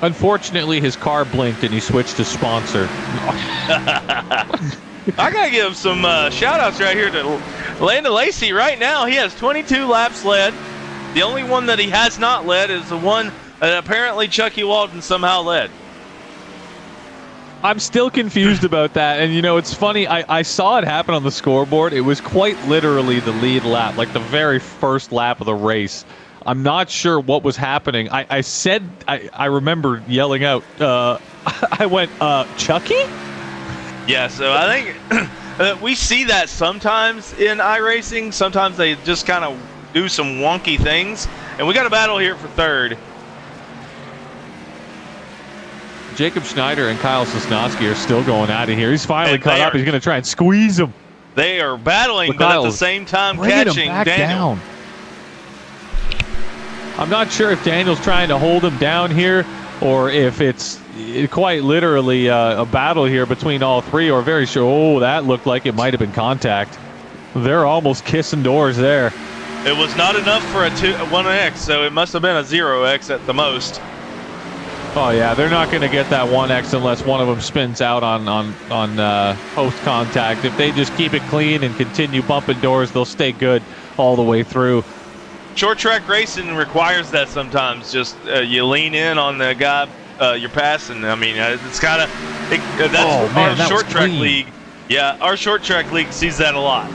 Unfortunately, his car blinked and he switched to sponsor. I gotta give some shout-outs right here to Landon Lacey. Right now, he has 22 laps led. The only one that he has not led is the one that apparently Chucky Walton somehow led. I'm still confused about that. And, you know, it's funny. I saw it happen on the scoreboard. It was quite literally the lead lap, like the very first lap of the race. I'm not sure what was happening. I remember yelling out, I went, Chucky? Yeah, so I think we see that sometimes in iRacing. Sometimes they just kind of do some wonky things. And we got a battle here for third. Jacob Schneider and Kyle Sosnowski are still going out of here. He's finally And caught up. He's going to try and squeeze him. They are battling, but at the same time Bringing catching him back Daniel. down. I'm not sure if Daniel's trying to hold him down here or if it's quite literally a battle here between all three, or very sure. Oh, that looked like it might have been contact. They're almost kissing doors there. It was not enough for a 1X, so it must have been a 0X at the most. Oh yeah, they're not going to get that 1X unless one of them spins out on post contact. If they just keep it clean and continue bumping doors, they'll stay good all the way through. Short track racing requires that sometimes. Just you lean in on the guy you're passing. I mean, it's kind of that's our short track league. Yeah, our short track league sees that a lot.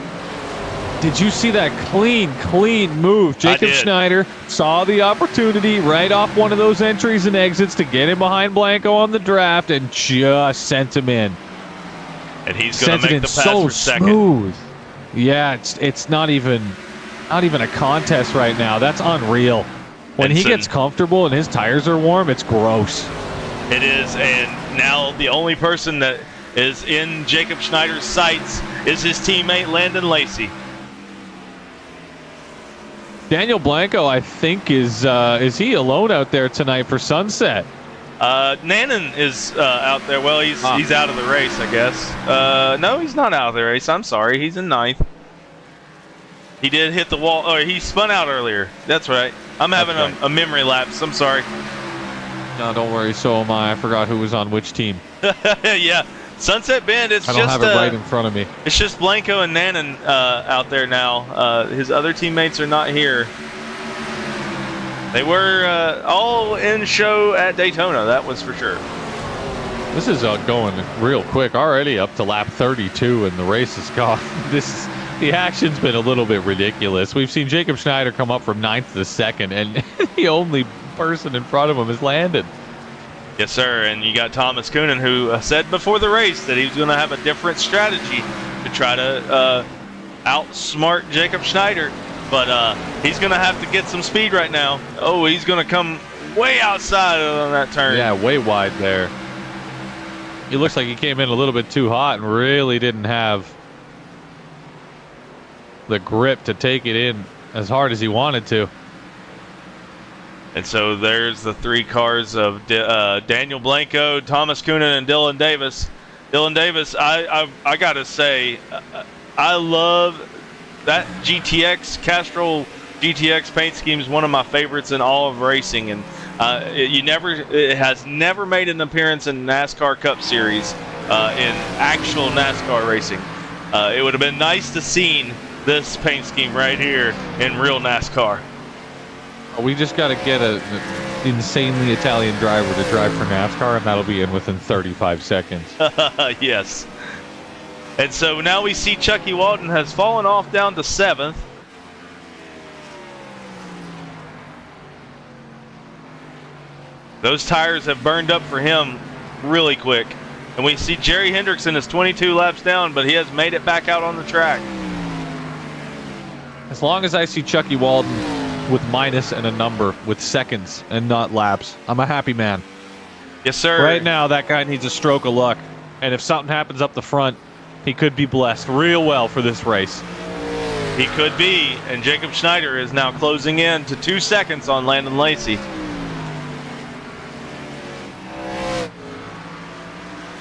Did you see that clean move? Jacob Schneider saw the opportunity right off one of those entries and exits to get in behind Blanco on the draft and just sent him in. And he's going to make the pass so for second. Smooth. Yeah, it's not even a contest right now. That's unreal. When he gets comfortable and his tires are warm, it's gross. It is, and now the only person that is in Jacob Schneider's sights is his teammate Landon Lacey. Daniel Blanco, I think, is he alone out there tonight for Sunset? Nannon is out there. Well, he's out of the race, I guess. No, he's not out of the race. I'm sorry. He's in ninth. He did hit the wall. Oh, he spun out earlier. That's right. I'm having a memory lapse. I'm sorry. No, don't worry. So am I. I forgot who was on which team. Yeah. Sunset Bend, I don't have it right in front of me. It's just Blanco and Nannon out there now. His other teammates are not here. They were all in show at Daytona, that was for sure. This is going real quick. Already up to lap 32, and the race is gone. The action's been a little bit ridiculous. We've seen Jacob Schneider come up from 9th to 2nd, and the only person in front of him is Landon. Yes, sir. And you got Thomas Coonan, who said before the race that he was going to have a different strategy to try to outsmart Jacob Schneider. But he's going to have to get some speed right now. Oh, he's going to come way outside on that turn. Yeah, way wide there. He looks like he came in a little bit too hot and really didn't have the grip to take it in as hard as he wanted to. And so there's the 3 cars of Daniel Blanco, Thomas Coonan, and Dylan Davis. Dylan Davis, I got to say, I love that Castrol GTX paint scheme is one of my favorites in all of racing, and it has never made an appearance in NASCAR Cup Series in actual NASCAR racing. It would have been nice to see this paint scheme right here in real NASCAR. We just got to get an insanely Italian driver to drive for NASCAR, and that'll be in within 35 seconds. Yes. And so now we see Chucky Walton has fallen off down to 7th. Those tires have burned up for him really quick. And we see Jerry Hendrickson is 22 laps down, but he has made it back out on the track. As long as I see Chucky Walton with minus and a number with seconds and not laps, I'm a happy man. Yes, sir. Right now, that guy needs a stroke of luck. And if something happens up the front, he could be blessed real well for this race. He could be. And Jacob Schneider is now closing in to 2 seconds on Landon Lacey.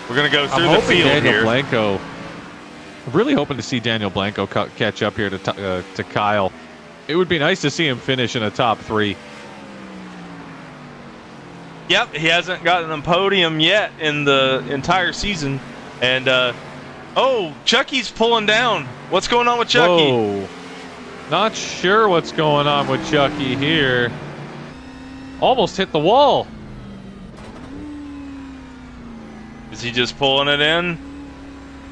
We're going to go through the field Daniel here. Blanco, I'm really hoping to see Daniel Blanco catch up here to Kyle. It would be nice to see him finish in a top 3. Yep, he hasn't gotten a podium yet in the entire season. And, oh, Chucky's pulling down. What's going on with Chucky? Whoa. Not sure what's going on with Chucky here. Almost hit the wall. Is he just pulling it in?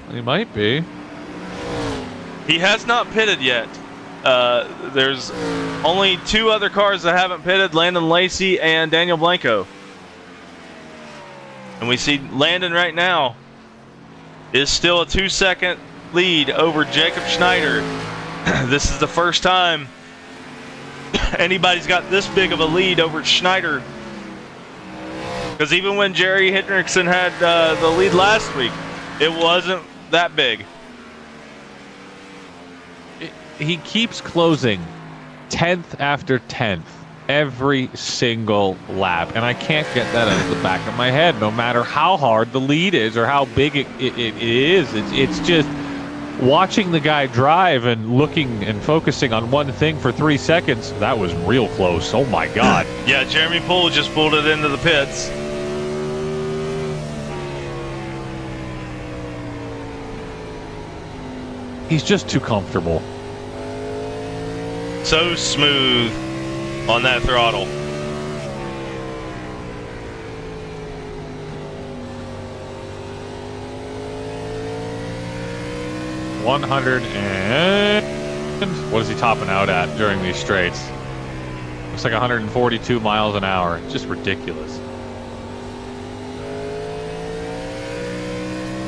He might be. He has not pitted yet. There's only 2 other cars that haven't pitted, Landon Lacey and Daniel Blanco. And we see Landon right now is still a 2-second lead over Jacob Schneider. This is the first time anybody's got this big of a lead over Schneider. Because even when Jerry Hendrickson had the lead last week, it wasn't that big. He keeps closing 10th after 10th every single lap, and I can't get that out of the back of my head, no matter how hard the lead is or how big it is. It's just watching the guy drive and looking and focusing on one thing for 3 seconds. That was real close. Oh my God. Yeah, Jeremy Poole just pulled it into the pits. He's just too comfortable. So smooth on that throttle. What is he topping out at during these straights? Looks like 142 miles an hour. Just ridiculous.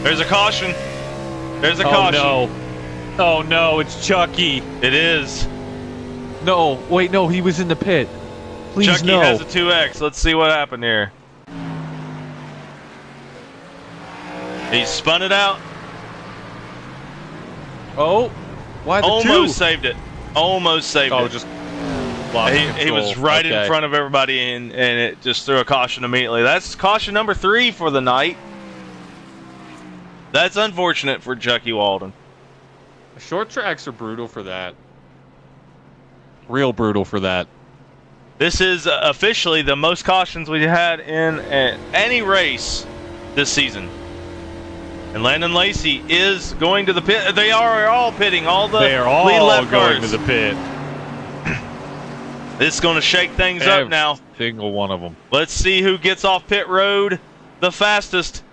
There's a caution. There's a caution. Oh no. Oh no, it's Chucky. It is. No, wait, no, he was in the pit. Please, Chucky no. has a 2X. Let's see what happened here. He spun it out. Oh, why the Almost two? saved it. Almost saved it. Oh, just lost He was right in front of everybody, and it just threw a caution immediately. That's caution number 3 for the night. That's unfortunate for Chucky Walden. Short tracks are brutal for that. Real brutal for that. This is officially the most cautions we've had in any race this season. And Landon Lacey is going to the pit. They are all pitting. All the They are all lead left going cars. to the pit. This is going to shake things up now. Single one of them. Let's see who gets off pit road the fastest.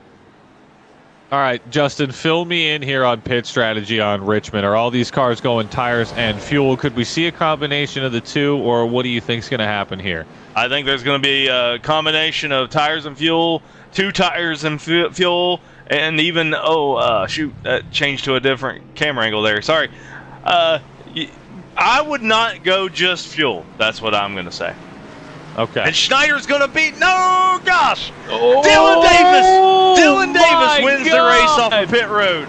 All right, Justin, fill me in here on pit strategy on Richmond. Are all these cars going tires and fuel? Could we see a combination of the two, or what do you think is going to happen here? I think there's going to be a combination of tires and fuel, 2 tires and fuel, and even, that changed to a different camera angle there. Sorry. I would not go just fuel. That's what I'm going to say. Okay. And Schneider's going to beat, no, gosh! Dylan Davis wins the race off of pit road.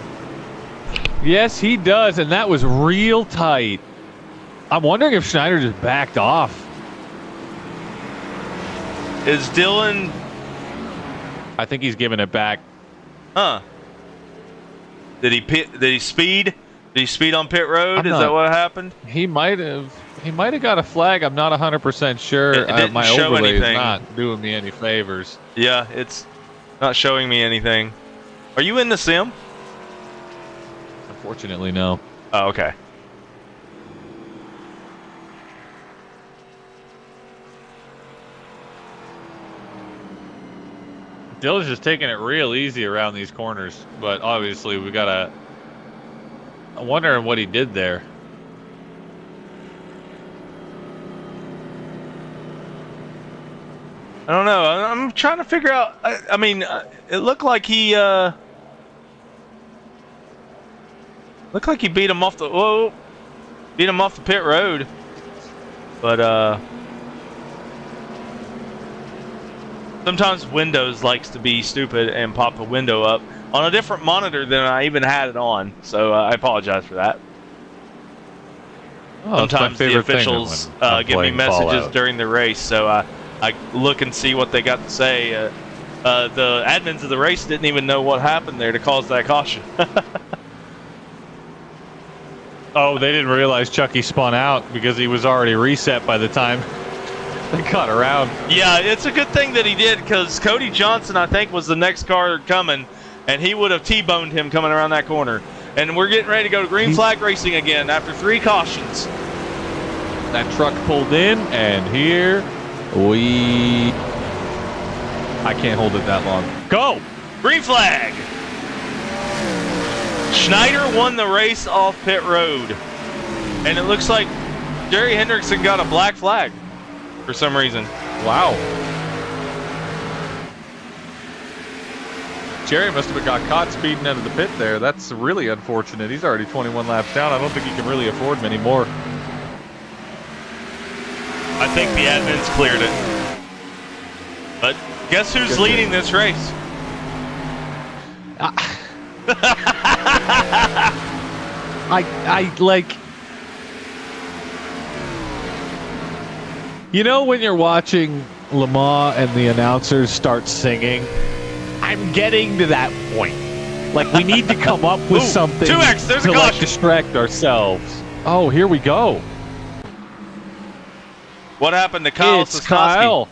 Yes, he does, and that was real tight. I'm wondering if Schneider just backed off. Is Dylan... I think he's giving it back. Huh. Did he speed? Did he speed on pit road? Is that what happened? He might have got a flag. I'm not 100% sure. It didn't my show overlay anything. is not doing me any favors. Yeah, it's not showing me anything. Are you in the sim? Unfortunately, no. Oh, okay. Dylan's just taking it real easy around these corners, but obviously we gotta. I'm wondering what he did there. I don't know. I'm trying to figure out. I mean, it looked like he beat him off the pit road, but sometimes Windows likes to be stupid and pop a window up on a different monitor than I even had it on. So I apologize for that. Oh, sometimes the officials give me messages during the race, so I look and see what they got to say. The admins of the race didn't even know what happened there to cause that caution. Oh, they didn't realize Chucky spun out because he was already reset by the time they cut around. Yeah, it's a good thing that he did, because Cody Johnson, I think, was the next car coming, and he would have T-boned him coming around that corner. And we're getting ready to go to green flag racing again after 3 cautions. That truck pulled in, and here I can't hold it that long. Go! Green flag! Schneider won the race off pit road. And it looks like Jerry Hendrickson got a black flag for some reason. Wow. Jerry must have got caught speeding out of the pit there. That's really unfortunate. He's already 21 laps down. I don't think he can really afford many more. I think the admins cleared it. But guess who's leading this race? I like... You know when you're watching Le Mans and the announcers start singing? I'm getting to that point. Like, we need to come up with something 2X, there's a to caution. distract ourselves. Oh, here we go. What happened to Kyle It's Sikorsky? Kyle.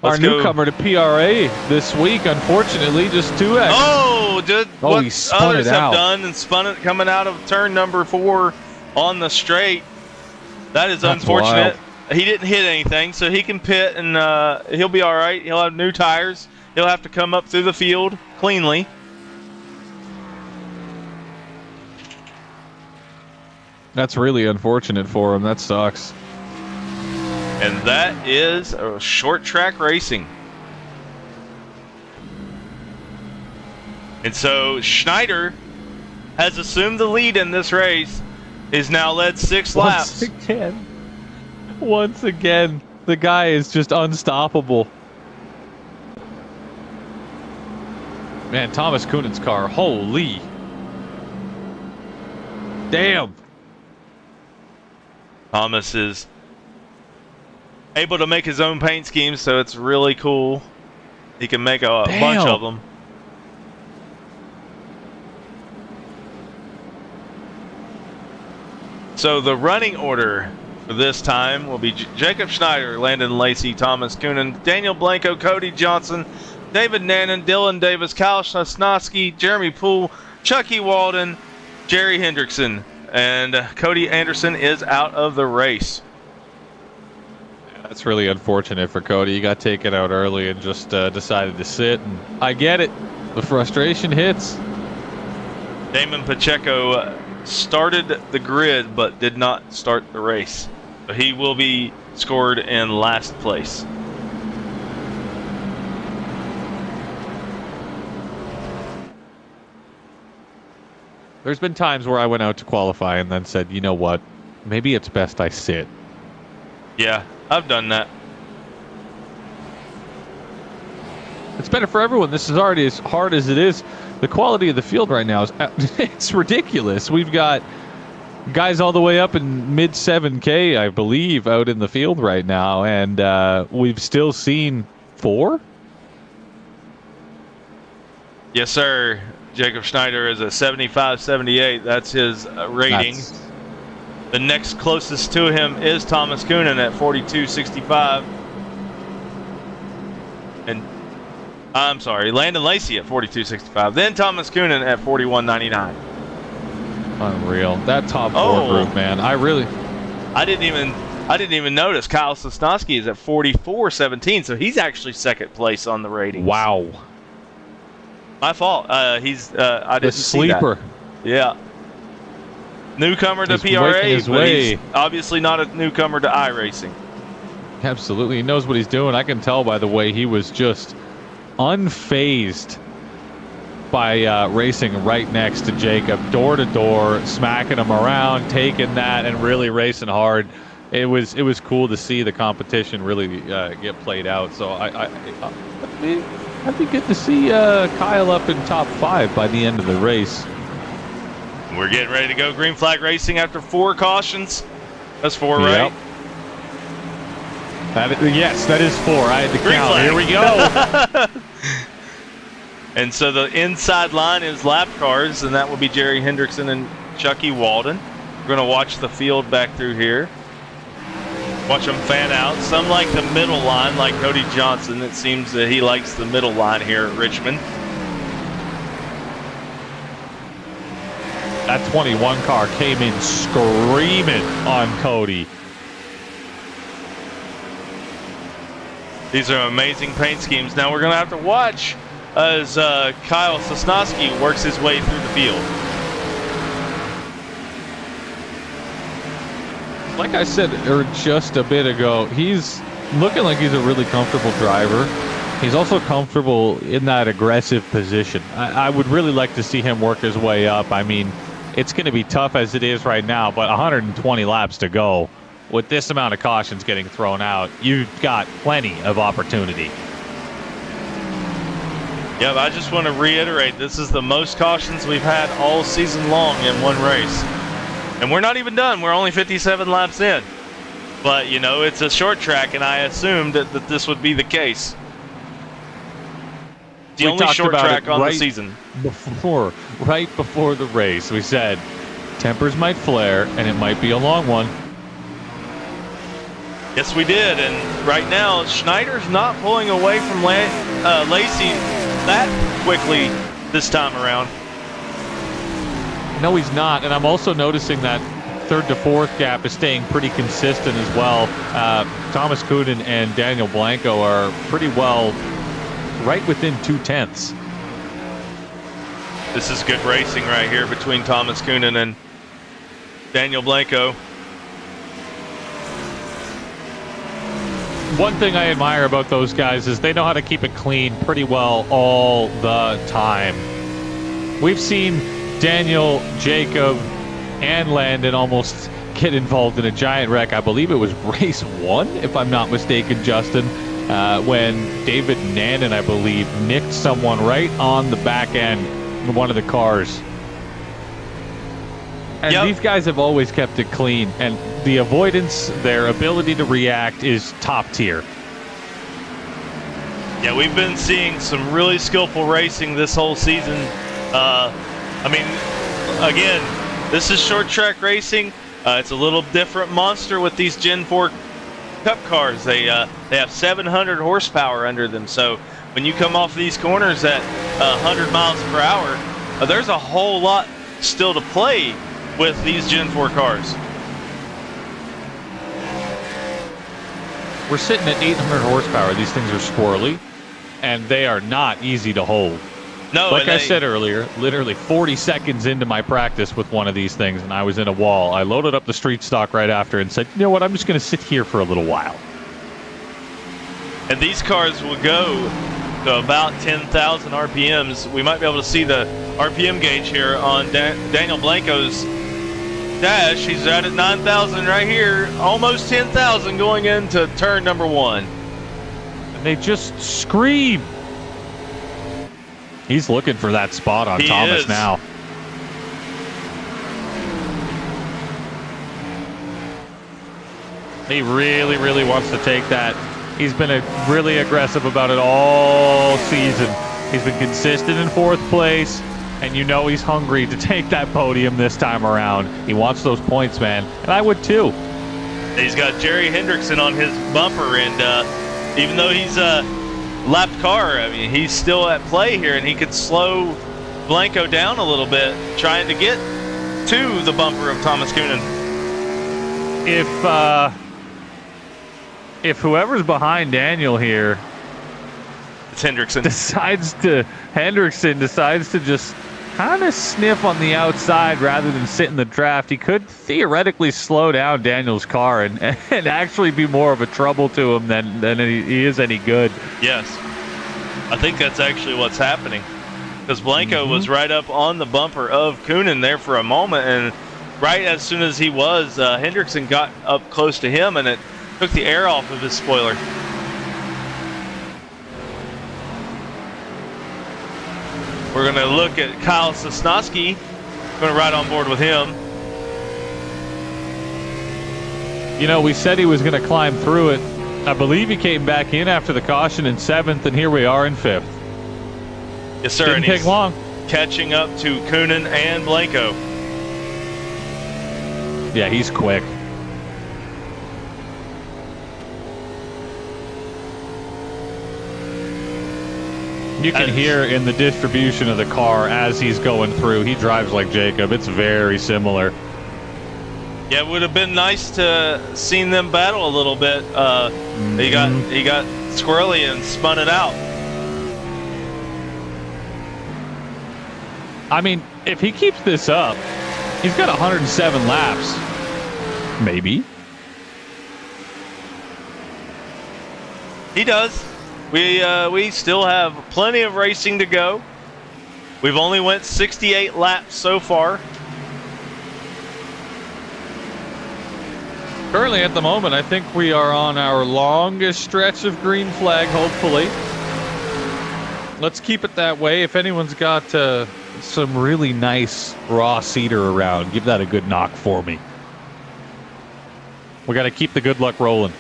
Let's Our go. newcomer to PRA this week, unfortunately, just 2X. Oh, did what he spun others it have out. done and spun it coming out of turn number 4 on the straight. That is That's unfortunate. wild. He didn't hit anything, so he can pit and he'll be all right. He'll have new tires. He'll have to come up through the field cleanly. That's really unfortunate for him. That sucks. And that is a short track racing. And so Schneider has assumed the lead in this race. Is now led 6 laps. Once again, the guy is just unstoppable. Man, Thomas Kunin's car, holy. Damn. Thomas is able to make his own paint schemes, so it's really cool. He can make a bunch of them. So the running order for this time will be Jacob Schneider, Landon Lacey, Thomas Kunin, Daniel Blanco, Cody Johnson, David Nannon, Dylan Davis, Kyle Sosnowski, Jeremy Poole, Chucky Walden, Jerry Hendrickson, and Cody Anderson is out of the race. That's really unfortunate for Cody. He got taken out early and just decided to sit. And I get it. The frustration hits. Damon Pacheco started the grid but did not start the race. So he will be scored in last place. There's been times where I went out to qualify and then said, you know what, maybe it's best I sit. Yeah, I've done that. It's better for everyone. This is already as hard as it is. The quality of the field right now is it's ridiculous. We've got guys all the way up in mid 7K, I believe, out in the field right now, and we've still seen 4. Yes, sir. Jacob Schneider is a 75-78. That's his rating. The next closest to him is Thomas Coonan at 42.65. And I'm sorry, Landon Lacey at 42.65. Then Thomas Coonan at 41.99. Unreal. That top 4 group, man. I didn't even notice. Kyle Sosnowski is at 44.17, so he's actually second place on the ratings. Wow. My fault. I didn't see that. Sleeper. Yeah. Newcomer to He's PRA, making his but way. he's obviously not a newcomer to iRacing. Absolutely. He knows what he's doing. I can tell by the way he was just unfazed by racing right next to Jacob, door to door, smacking him around, taking that, and really racing hard. It was cool to see the competition really get played out. So I'd be good to see Kyle up in top 5 by the end of the race. We're getting ready to go green flag racing after 4 cautions. That's 4, right? Yes, that is 4. I had to Green count. flag. Here we go. And so the inside line is lap cars, and that will be Jerry Hendrickson and Chucky Walden. We're going to watch the field back through here. Watch them fan out. Some like the middle line, like Cody Johnson. It seems that he likes the middle line here at Richmond. That 21 car came in screaming on Cody. These are amazing paint schemes. Now we're going to have to watch as Kyle Sosnowski works his way through the field. Like I said just a bit ago, he's looking like he's a really comfortable driver. He's also comfortable in that aggressive position. I would really like to see him work his way up. I mean, it's going to be tough as it is right now, but 120 laps to go. With this amount of cautions getting thrown out, you've got plenty of opportunity. Yeah, I just want to reiterate, this is the most cautions we've had all season long in one race. And we're not even done. We're only 57 laps in. But, you know, it's a short track, and I assumed that this would be the case. The only short track on the season. Right before the race, we said tempers might flare, and it might be a long one. Yes, we did. And right now, Schneider's not pulling away from Lacey that quickly this time around. No, he's not. And I'm also noticing that 3rd to 4th gap is staying pretty consistent as well. Thomas Coonan and Daniel Blanco are pretty well right within 0.2. This is good racing right here between Thomas Coonan and Daniel Blanco. One thing I admire about those guys is they know how to keep it clean pretty well all the time. We've seen Daniel, Jacob, and Landon almost get involved in a giant wreck. I believe it was race 1, if I'm not mistaken, Justin, when David Nannon, I believe, nicked someone right on the back end in one of the cars. And these guys have always kept it clean, and the avoidance, their ability to react is top tier. Yeah, we've been seeing some really skillful racing this whole season. I mean, again, this is short track racing. It's a little different monster with these Gen 4 Cup cars. They have 700 horsepower under them. So when you come off these corners at 100 miles per hour, there's a whole lot still to play with these Gen 4 cars. we're sitting at 800 horsepower. These things are squirrely, and they are not easy to hold. No, like I said earlier, literally 40 seconds into my practice with one of these things, and I was in a wall. I loaded up the street stock right after and said, you know what, I'm just going to sit here for a little while. And these cars will go to about 10,000 RPMs. We might be able to see the RPM gauge here on Daniel Blanco's dash. He's right at 9,000 right here, almost 10,000 going into turn number 1. And they just scream. He's looking for that spot on Thomas now. He really, really wants to take that. He's been really aggressive about it all season. He's been consistent in 4th place, and you know he's hungry to take that podium this time around. He wants those points, man, and I would too. He's got Jerry Hendrickson on his bumper, and even though he's lapped car, I mean, he's still at play here, and he could slow Blanco down a little bit, trying to get to the bumper of Thomas Coonan. If whoever's behind Daniel here, it's Hendrickson, Hendrickson decides to just kind of sniff on the outside rather than sit in the draft, he could theoretically slow down Daniel's car and actually be more of a trouble to him than he is any good. Yes. I think that's actually what's happening. Because Blanco was right up on the bumper of Coonan there for a moment, and right as soon as he was, Hendrickson got up close to him, and it took the air off of his spoiler. We're going to look at Kyle Sosnowski. Going to ride on board with him. You know, we said he was going to climb through it. I believe he came back in after the caution in 7th, and here we are in 5th. Yes, sir. Didn't take long. Catching up to Coonan and Blanco. Yeah, he's quick. You can hear in the distribution of the car as he's going through. He drives like Jacob. It's very similar. Yeah, it would have been nice to seen them battle a little bit. He got squirrely and spun it out. I mean, if he keeps this up, he's got 107 laps. Maybe. He does. We still have plenty of racing to go. We've only went 68 laps so far. Currently at the moment, I think we are on our longest stretch of green flag, hopefully. Let's keep it that way. If anyone's got some really nice raw cedar around, give that a good knock for me. We got to keep the good luck rolling.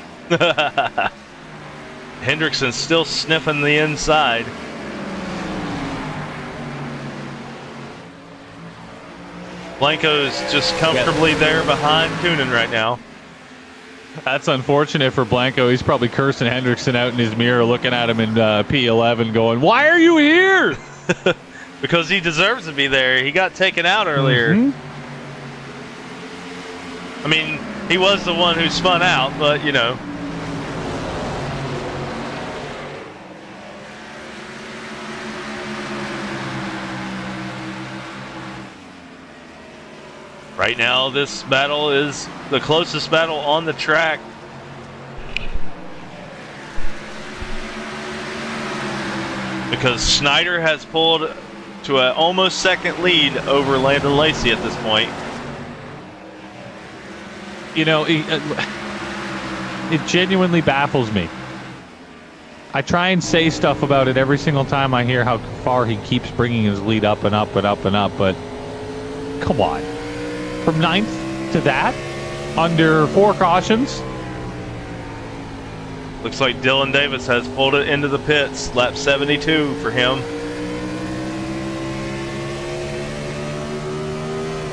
Hendrickson's still sniffing the inside. Blanco's just comfortably there behind Coonan right now. That's unfortunate for Blanco. He's probably cursing Hendrickson out in his mirror, looking at him in P11 going, "Why are you here?" Because he deserves to be there. He got taken out earlier. I mean, he was the one who spun out, but, you know. Right now, this battle is the closest battle on the track. Because Snyder has pulled to an almost second lead over Landon Lacey at this point. You know, it genuinely baffles me. I try and say stuff about it every single time I hear how far he keeps bringing his lead up and up and up and up, but come on. From 9th to that, under 4 cautions. Looks like Dylan Davis has pulled it into the pits. Lap 72 for him.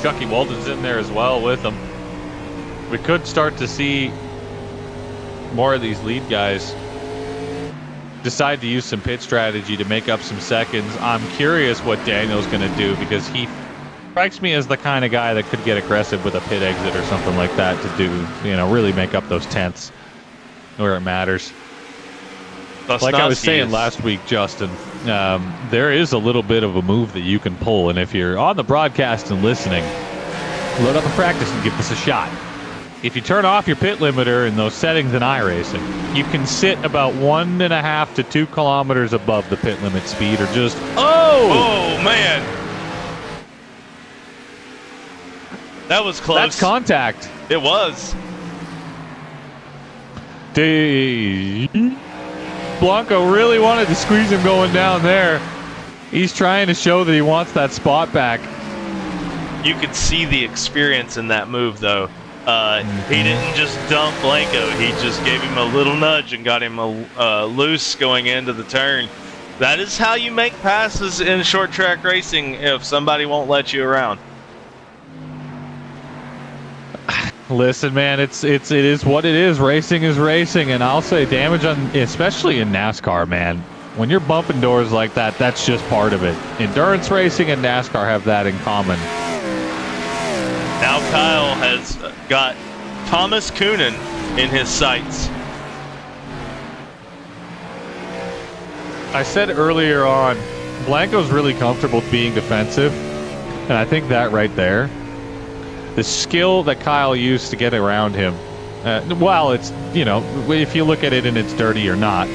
Chucky Walden's in there as well with him. We could start to see more of these lead guys decide to use some pit strategy to make up some seconds. I'm curious what Daniel's going to do, because he strikes me as the kind of guy that could get aggressive with a pit exit or something like that to do, you know, really make up those tenths. where it matters. Like I was saying last week, Justin, there is a little bit of a move that you can pull, and if you're on the broadcast and listening, load up a practice and give this a shot. If you turn off your pit limiter in those settings in iRacing, you can sit about 1.5 to 2 kilometers above the pit limit speed, or just oh man, that was close. That's contact. It was. Blanco really wanted to squeeze him going down there. He's trying to show that he wants that spot back. You could see the experience in that move, though. He didn't just dump Blanco. He just gave him a little nudge and got him loose going into the turn. That is how you make passes in short track racing if somebody won't let you around. Listen, man, it is what it is. Racing is racing, and I'll say damage on, especially in NASCAR, man. When you're bumping doors like that, that's just part of it. Endurance racing and NASCAR have that in common. Now Kyle has got Thomas Coonan in his sights. I said earlier on, Blanco's really comfortable being defensive, and I think that right there, the skill that Kyle used to get around him, while it's, if you look at it and it's dirty or not,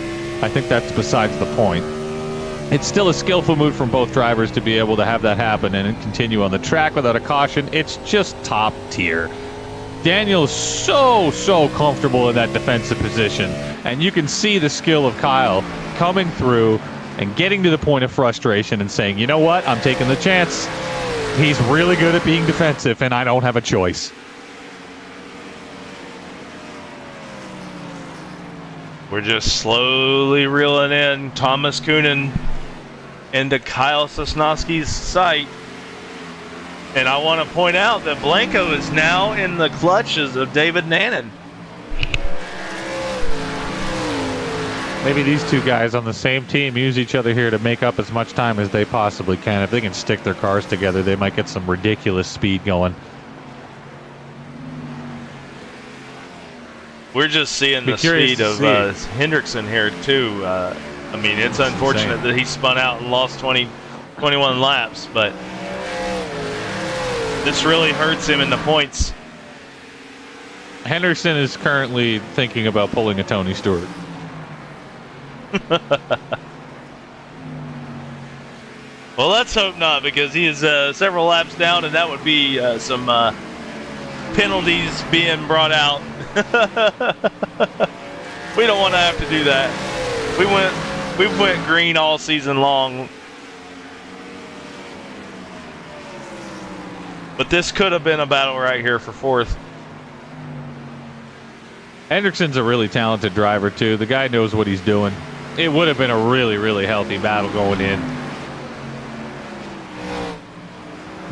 I think that's besides the point. It's still a skillful move from both drivers to be able to have that happen and continue on the track without a caution. It's just top tier. Daniel's so comfortable in that defensive position, and you can see the skill of Kyle coming through and getting to the point of frustration and saying, you know what, I'm taking the chance. He's really good at being defensive, and I don't have a choice. We're just slowly reeling in Thomas Coonan into Kyle Sosnowski's sight. And I want to point out that Blanco is now in the clutches of David Nannon. Maybe these two guys on the same team use each other here to make up as much time as they possibly can. If they can stick their cars together, they might get some ridiculous speed going. We're just seeing the speed of Hendrickson here, too. I mean, it's unfortunate that he spun out and lost 21 laps, but this really hurts him in the points. Henderson is currently thinking about pulling a Tony Stewart. Well, let's hope not, because he is several laps down, and that would be some penalties being brought out. We don't want to have to do that. We went green all season long, but this could have been a battle right here for fourth. Hendrickson's a really talented driver too. The guy knows what he's doing. It would have been a really healthy battle going in.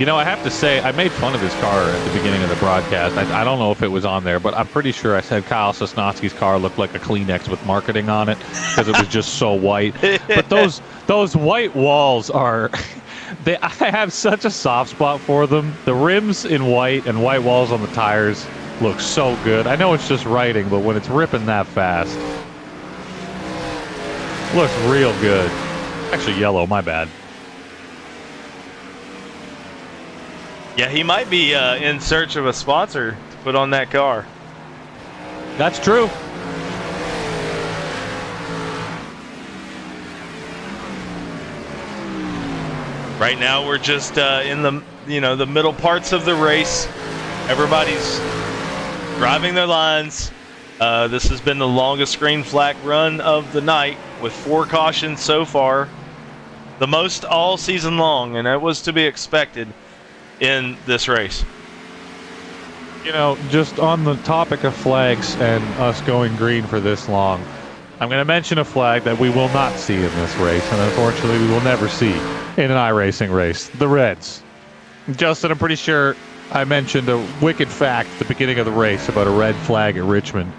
I have to say, I made fun of his car at the beginning of the broadcast. I don't know if it was on there, but I'm pretty sure I said Kyle Sosnowski's car looked like a Kleenex with marketing on it because it was just so white. But those white walls are... I have such a soft spot for them. The rims in white and white walls on the tires look so good. I know it's just writing, but when it's ripping that fast, looks real good. Actually, yellow, my bad. Yeah, he might be in search of a sponsor to put on that car. That's true. Right now, we're just in the middle parts of the race. Everybody's driving their lines. This has been the longest green flag run of the night with 4 cautions so far. The most all season long, and it was to be expected in this race. Just on the topic of flags and us going green for this long, I'm going to mention a flag that we will not see in this race, and unfortunately we will never see in an iRacing race. The Reds. Justin, I'm pretty sure I mentioned a wicked fact at the beginning of the race about a red flag at Richmond.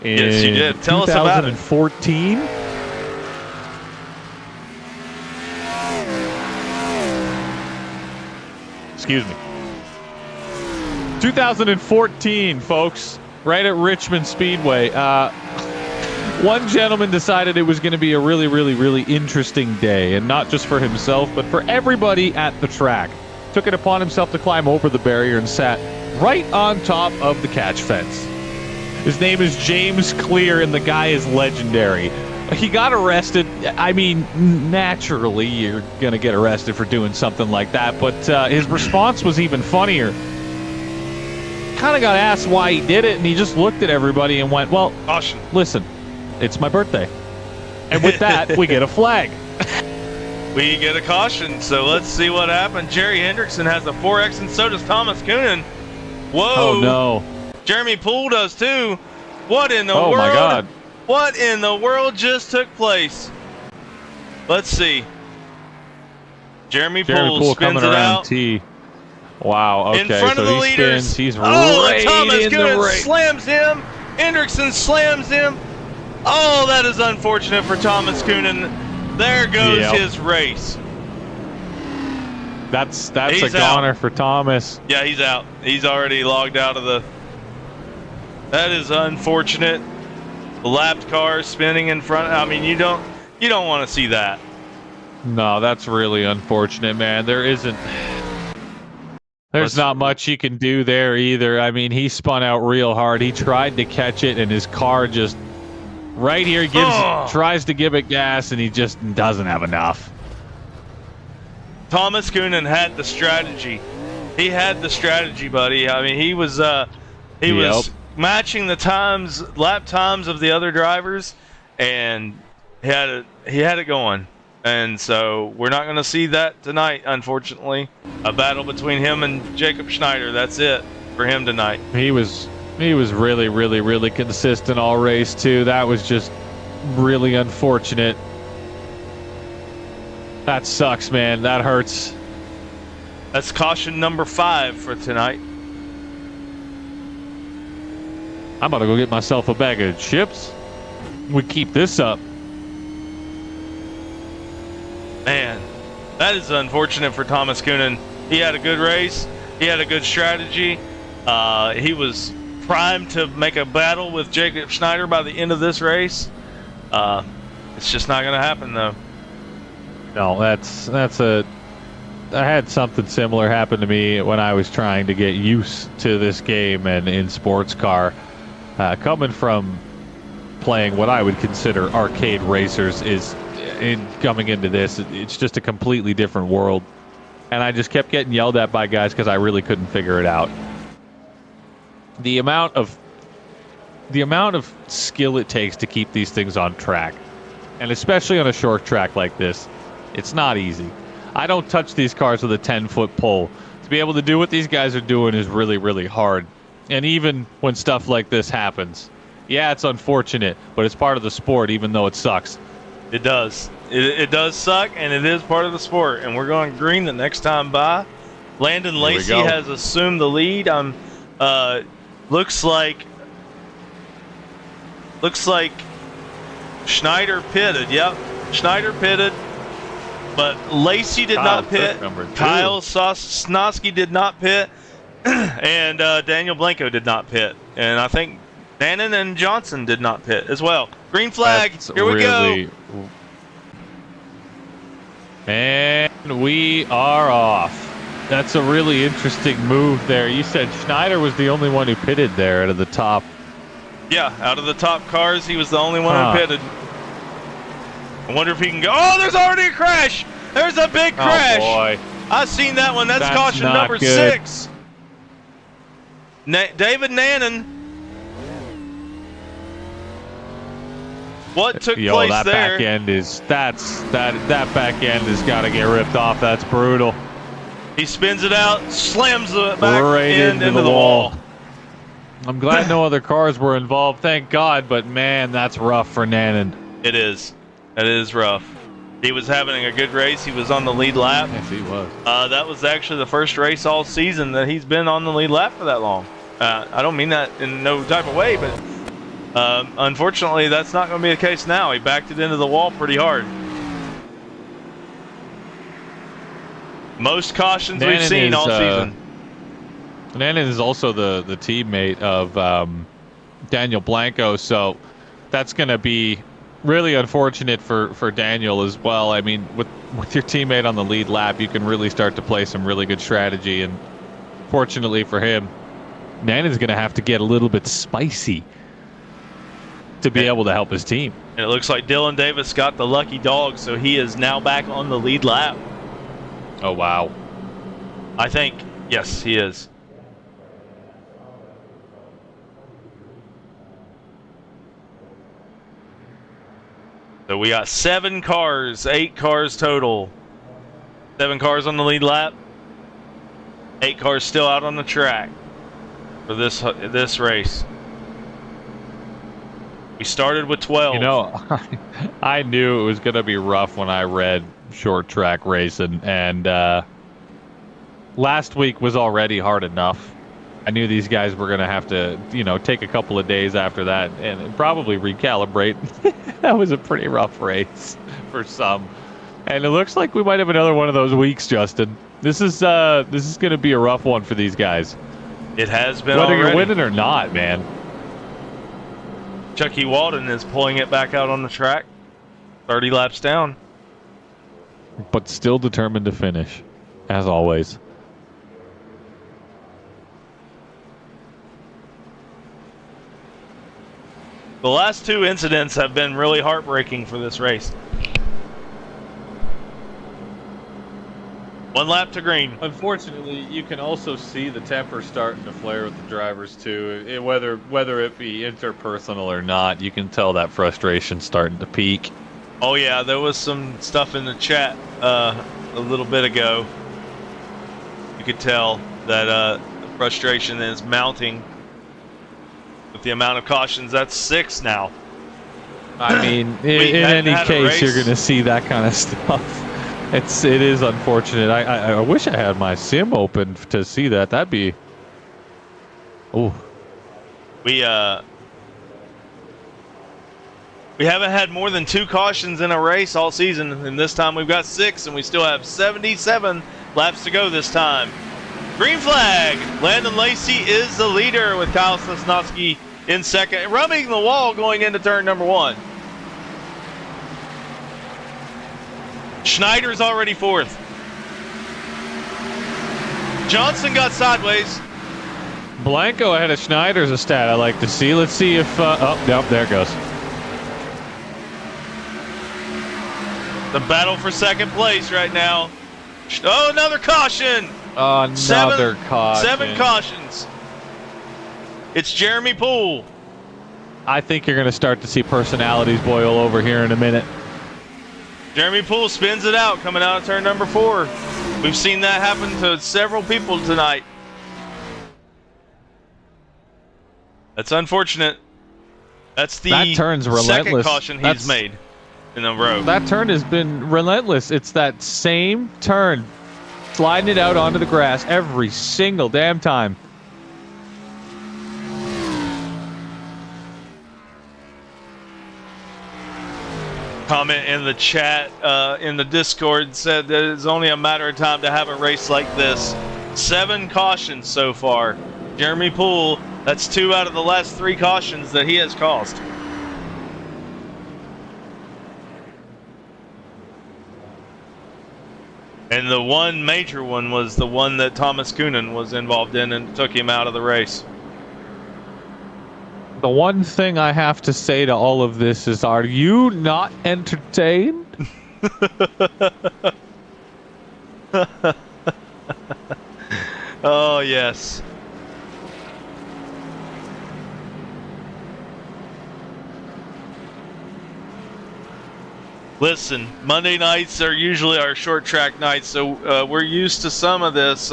Yes, you did. Tell us about it. 2014. Excuse me. 2014, folks, right at Richmond Speedway. One gentleman decided it was going to be a really, really, really interesting day, and not just for himself, but for everybody at the track. Took it upon himself to climb over the barrier and sat right on top of the catch fence. His name is James Clear, and the guy is legendary. He got arrested. I mean, naturally, you're going to get arrested for doing something like that, but his response was even funnier. Kind of got asked why he did it, and he just looked at everybody and went, well, Caution. listen, it's my birthday. And with that, we get a flag. We get a caution, so let's see what happened. Jerry Hendrickson has a 4X, and so does Thomas Coonan. Whoa. Oh, no. Jeremy Poole does, too. What in the world? Oh, my God. What in the world just took place? Let's see. Jeremy Poole spins coming it around out. T. Wow, okay, In front so of the he leaders. spins. He's Thomas right in the Coonan race. slams him. Hendrickson slams him. Oh, that is unfortunate for Thomas Coonan. There goes his race. That's He's a goner out. for Thomas. Yeah, he's out. He's already logged out of the... That is unfortunate. The lapped car spinning in front. I mean, you don't want to see that. No, that's really unfortunate, man. There's not much you can do there either. I mean, he spun out real hard. He tried to catch it, and his car just right here tries to give it gas, and he just doesn't have enough. Thomas Coonan had the strategy. He had the strategy, buddy. I mean, he was matching the lap times of the other drivers, and he had it going. And so we're not going to see that tonight, unfortunately. A battle between him and Jacob Schneider. That's it for him tonight. He was really, really, really consistent all race too. That was just really unfortunate. That sucks, man. That hurts. That's caution number 5 for tonight. I'm about to go get myself a bag of chips. We keep this up. Man, that is unfortunate for Thomas Coonan. He had a good race. He had a good strategy. He was primed to make a battle with Jacob Schneider by the end of this race. It's just not going to happen, though. No, I had something similar happen to me when I was trying to get used to this game and in sports car. Coming from playing what I would consider arcade racers coming into this, it's just a completely different world. And I just kept getting yelled at by guys because I really couldn't figure it out. The amount of skill it takes to keep these things on track, and especially on a short track like this, it's not easy. I don't touch these cars with a 10-foot pole. To be able to do what these guys are doing is really, really hard. And even when stuff like this happens, yeah, it's unfortunate, but it's part of the sport, even though it sucks. It does. It does suck, and it is part of the sport. And we're going green the next time by. Landon Lacey has assumed the lead. Looks like Schneider pitted. Yep, Schneider pitted, but Lacey did not pit. Kyle Sosnowski did not pit, and Daniel Blanco did not pit. And I think Bannon and Johnson did not pit as well. Green flag. Here we go. And we are off. That's a really interesting move there. You said Schneider was the only one who pitted there out of the top. Yeah, out of the top cars, he was the only one who pitted. I wonder if he can go. Oh, there's already a crash. There's a big crash. Oh, boy. I've seen that one. That's caution number good. 6. David Nannon. What took place that there? Back end that back end has got to get ripped off. That's brutal. He spins it out, slams the back right end into the wall. I'm glad no other cars were involved, thank God, but man, that's rough for Nannon. It is. It is rough. He was having a good race. He was on the lead lap. Yes, he was. That was actually the first race all season that he's been on the lead lap for that long. I don't mean that in no type of way, but unfortunately, that's not going to be the case now. He backed it into the wall pretty hard. Most cautions we've seen all season. Nannon is also the teammate of Daniel Blanco, so that's going to be really unfortunate for Daniel as well. I mean, with your teammate on the lead lap, you can really start to play some really good strategy. And fortunately for him, Nannon's going to have to get a little bit spicy to be able to help his team. And it looks like Dylan Davis got the lucky dog, so he is now back on the lead lap. Oh, wow. I think, yes, he is. So we got 7 cars, 8 cars total. 7 cars on the lead lap. 8 cars still out on the track for this race. We started with 12. You know, I knew it was going to be rough when I read short track racing, and last week was already hard enough. I knew these guys were going to have to, take a couple of days after that and probably recalibrate. That was a pretty rough race for some. And it looks like we might have another one of those weeks, Justin. This is going to be a rough one for these guys. It has been whether already. You're winning or not, man. Chucky Walden is pulling it back out on the track. 30 laps down. But still determined to finish, as always. The last 2 incidents have been really heartbreaking for this race. 1 lap to green. Unfortunately, you can also see the temper starting to flare with the drivers too. Whether it be interpersonal or not, you can tell that frustration starting to peak. Oh yeah, there was some stuff in the chat a little bit ago. You could tell that the frustration is mounting with the amount of cautions. That's 6 now. I mean, in any case, you're going to see that kind of stuff. It is unfortunate. I wish I had my sim open to see that. That'd be. Oh. We haven't had more than 2 cautions in a race all season, and this time we've got 6, and we still have 77 laps to go this time. Green flag. Landon Lacey is the leader with Kyle Sosnowski in second, rubbing the wall going into turn number 1. Schneider's already 4th. Johnson got sideways. Blanco ahead of Schneider's a stat I like to see. Let's see if... oh, nope, there it goes. The battle for second place right now. Oh, another caution. Another caution. 7 cautions. It's Jeremy Poole. I think you're going to start to see personalities boil over here in a minute. Jeremy Poole spins it out coming out of turn number 4. We've seen that happen to several people tonight. That's unfortunate. That's the second caution he's made in a row. That turn has been relentless. It's that same turn. Sliding it out onto the grass every single damn time. Comment in the chat, in the Discord, said that it's only a matter of time to have a race like this. 7 cautions so far. Jeremy Poole, that's 2 out of the last 3 cautions that he has caused. And the one major one was the one that Thomas Coonan was involved in and took him out of the race. The one thing I have to say to all of this is, are you not entertained? Oh, yes. Listen, Monday nights are usually our short track nights, so we're used to some of this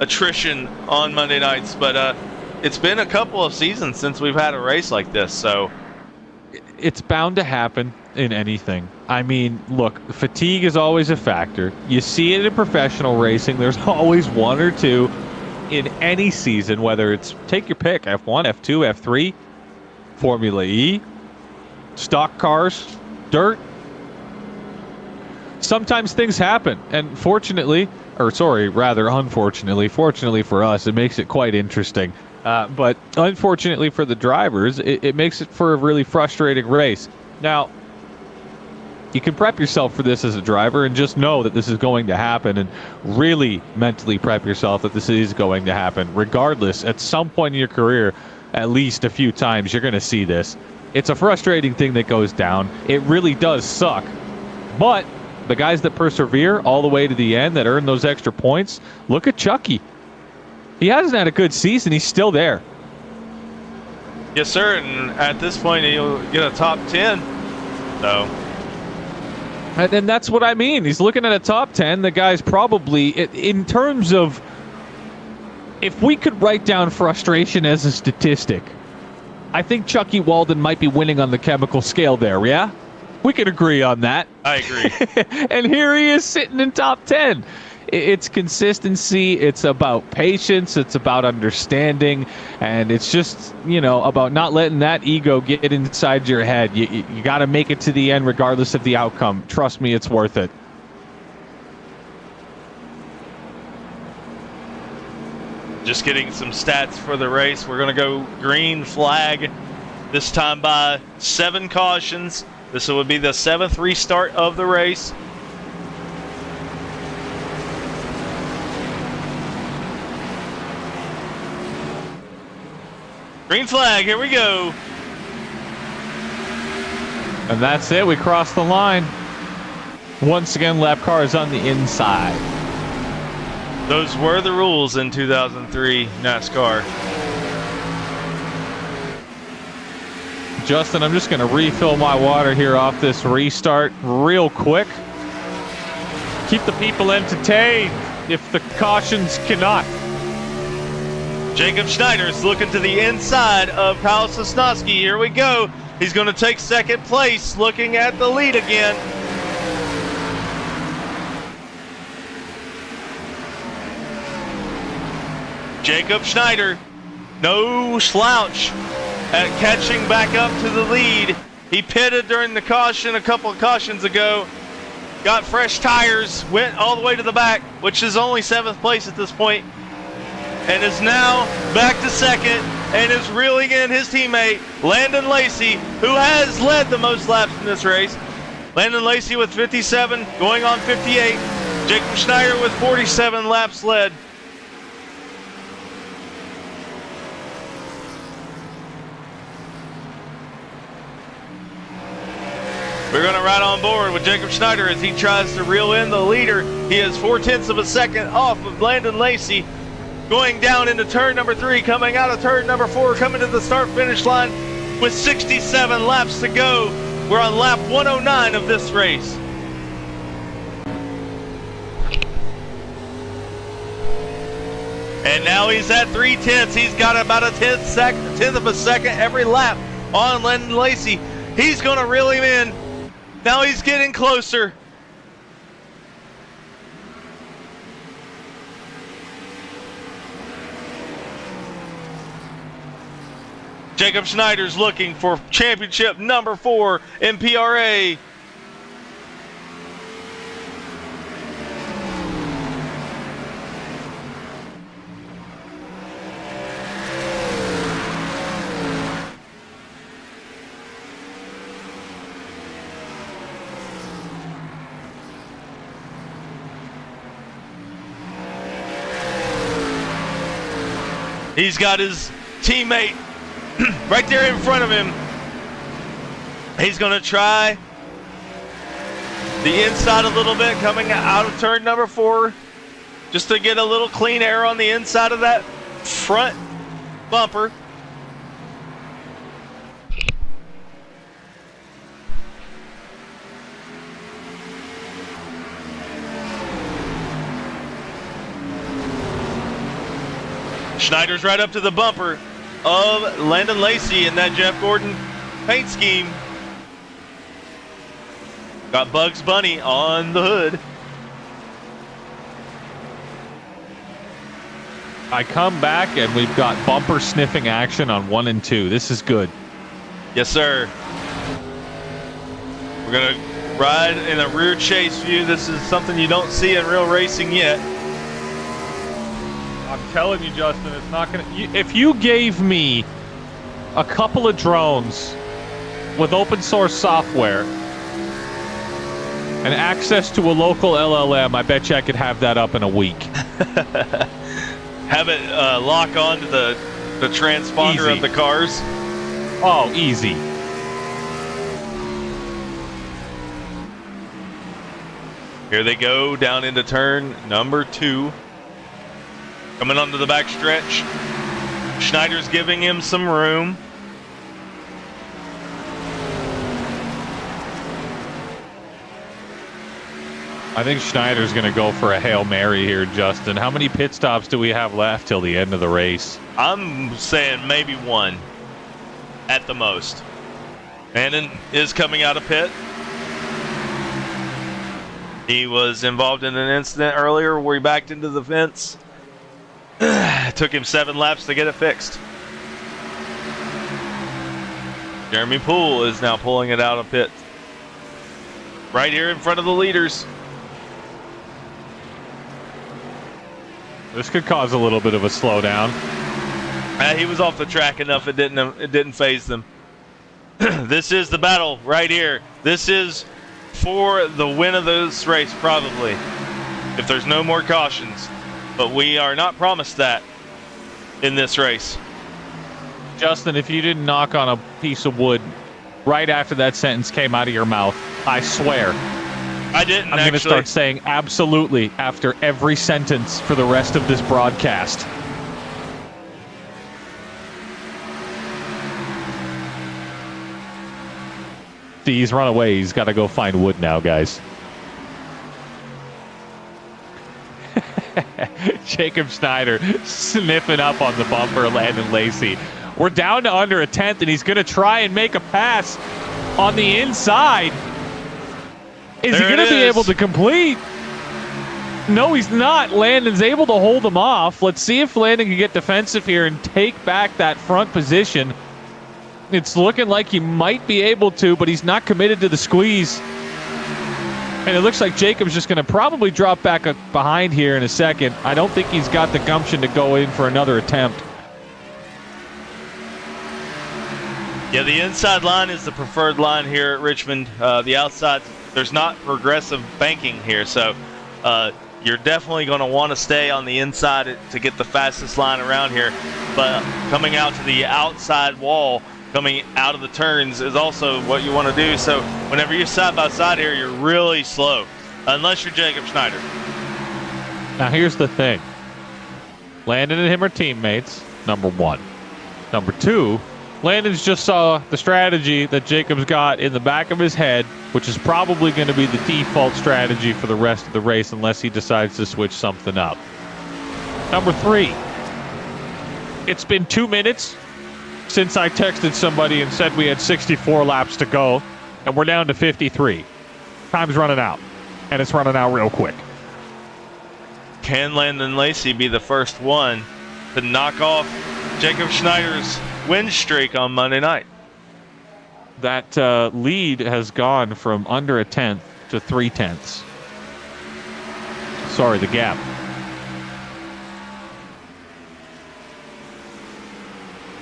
attrition on Monday nights, but it's been a couple of seasons since we've had a race like this, so it's bound to happen in anything. I mean, look, fatigue is always a factor. You see it in professional racing. There's always 1 or 2 in any season, whether it's, take your pick, F1, F2, F3, Formula E, stock cars, dirt. Sometimes things happen, and fortunately for us, it makes it quite interesting. But unfortunately for the drivers, it makes it for a really frustrating race. Now, you can prep yourself for this as a driver and just know that this is going to happen, and really mentally prep yourself that this is going to happen. Regardless, at some point in your career, at least a few times, you're going to see this. It's a frustrating thing that goes down. It really does suck. But the guys that persevere all the way to the end, that earn those extra points, look at Chucky. He hasn't had a good season. He's still there. Yes, sir. And at this point, he'll get a top 10. So. And that's what I mean. He's looking at a top 10. The guy's probably, in terms of, if we could write down frustration as a statistic, I think Chucky Walden might be winning on the chemical scale there, yeah? We could agree on that. I agree. And here he is sitting in top 10. It's consistency. It's about patience. It's about understanding. And it's just, about not letting that ego get inside your head. You got to make it to the end regardless of the outcome. Trust me, it's worth it. Just getting some stats for the race. We're going to go green flag, this time by 7 cautions. This would be the 7th restart of the race. Green flag, here we go. And that's it. We crossed the line. Once again, lap car is on the inside. Those were the rules in 2003 NASCAR. Justin, I'm just going to refill my water here off this restart real quick. Keep the people entertained if the cautions cannot. Jacob Schneider's looking to the inside of Kyle Sosnowski. Here we go. He's going to take second place, looking at the lead again. Jacob Schneider, no slouch at catching back up to the lead. He pitted during the caution a couple of cautions ago, got fresh tires, went all the way to the back, which is only 7th place at this point, and is now back to second and is reeling in his teammate, Landon Lacey, who has led the most laps in this race. Landon Lacey with 57, going on 58. Jacob Schneider with 47 laps led. We're going to ride on board with Jacob Schneider as he tries to reel in the leader. He is 0.4 of a second off of Landon Lacey. Going down into turn number 3, coming out of turn number 4, coming to the start-finish line with 67 laps to go. We're on lap 109 of this race. And now he's at 0.3. He's got about a tenth of a second every lap on Landon Lacey. He's going to reel him in. Now he's getting closer. Jacob Schneider's looking for championship number 4 in PRA. He's got his teammate right there in front of him. He's going to try the inside a little bit, coming out of turn number 4, just to get a little clean air on the inside of that front bumper. Schneider's right up to the bumper of Landon Lacey in that Jeff Gordon paint scheme. Got Bugs Bunny on the hood. I come back and we've got bumper sniffing action on 1 and 2. This is good. Yes, sir. We're going to ride in a rear chase view. This is something you don't see in real racing yet. I'm telling you, Justin, it's not going to... If you gave me a couple of drones with open source software and access to a local LLM, I bet you I could have that up in a week. Have it lock on to the transponder of the cars. Oh, easy. Here they go down into turn number 2. Coming onto the back stretch. Schneider's giving him some room. I think Schneider's going to go for a Hail Mary here, Justin. How many pit stops do we have left till the end of the race? I'm saying maybe 1 at the most. Landon is coming out of pit. He was involved in an incident earlier where he backed into the fence. It took him 7 laps to get it fixed. Jeremy Poole is now pulling it out of pit. Right here in front of the leaders. This could cause a little bit of a slowdown. He was off the track enough it didn't phase them. This is the battle right here. This is for the win of this race, probably, if there's no more cautions. But we are not promised that in this race. Justin, if you didn't knock on a piece of wood right after that sentence came out of your mouth, I swear I didn't. I'm going to start saying absolutely after every sentence for the rest of this broadcast. See, he's run away. He's got to go find wood now, guys. Jacob Schneider sniffing up on the bumper, Landon Lacey. We're down to under a tenth, and he's going to try and make a pass on the inside. Is he going to be able to complete? No, he's not. Landon's able to hold him off. Let's see if Landon can get defensive here and take back that front position. It's looking like he might be able to, but he's not committed to the squeeze. And it looks like Jacob's just going to probably drop back behind here in a second. I don't think he's got the gumption to go in for another attempt. Yeah, the inside line is the preferred line here at Richmond. The outside, there's not progressive banking here, so you're definitely going to want to stay on the inside to get the fastest line around here. But coming out to the outside wall, coming out of the turns is also what you want to do. So whenever you're side by side here, you're really slow, unless you're Jacob Schneider. Now here's the thing. Landon and him are teammates, number 1. Number 2, Landon's just saw the strategy that Jacob's got in the back of his head, which is probably going to be the default strategy for the rest of the race unless he decides to switch something up. Number 3, it's been 2 minutes since I texted somebody and said we had 64 laps to go, and we're down to 53. Time's running out, and it's running out real quick. Can Landon Lacey be the first one to knock off Jacob Schneider's win streak on Monday night? That lead has gone from under a tenth to 3/10. Sorry, the gap.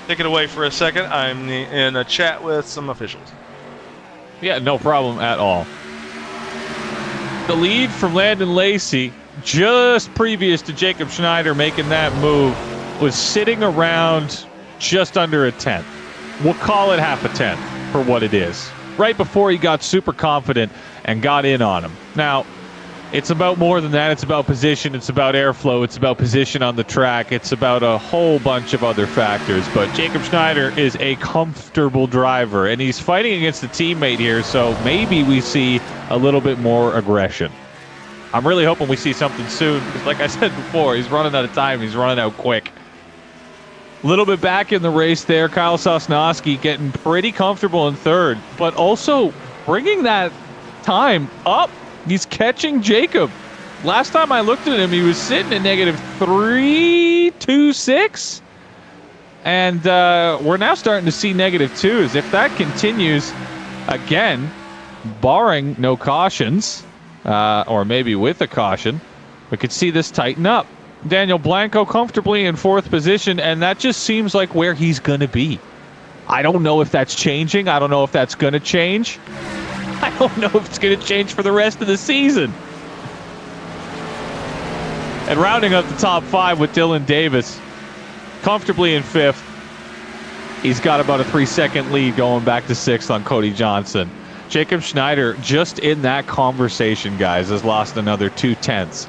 Take it away for a second. I'm in a chat with some officials. Yeah, no problem at all. The lead from Landon Lacey, just previous to Jacob Schneider making that move, was sitting around just under a tenth. We'll call it half a tenth for what it is. Right before he got super confident and got in on him. Now, it's about more than that. It's about position. It's about airflow. It's about position on the track. It's about a whole bunch of other factors. But Jacob Schneider is a comfortable driver, and he's fighting against a teammate here, so maybe we see a little bit more aggression. I'm really hoping we see something soon, because like I said before, he's running out of time. He's running out quick. A little bit back in the race there. Kyle Sosnowski getting pretty comfortable in third, but also bringing that time up. He's catching Jacob. Last time I looked at him, he was sitting at negative 3.26. And we're now starting to see negative 2s. If that continues, again, barring no cautions, or maybe with a caution, we could see this tighten up. Daniel Blanco comfortably in 4th position, and that just seems like where he's going to be. I don't know if that's changing. I don't know if that's going to change. I don't know if it's going to change for the rest of the season. And rounding up the top 5 with Dylan Davis, comfortably in 5th. He's got about a 3-second lead going back to 6th on Cody Johnson. Jacob Schneider, just in that conversation, guys, has lost another 2/10.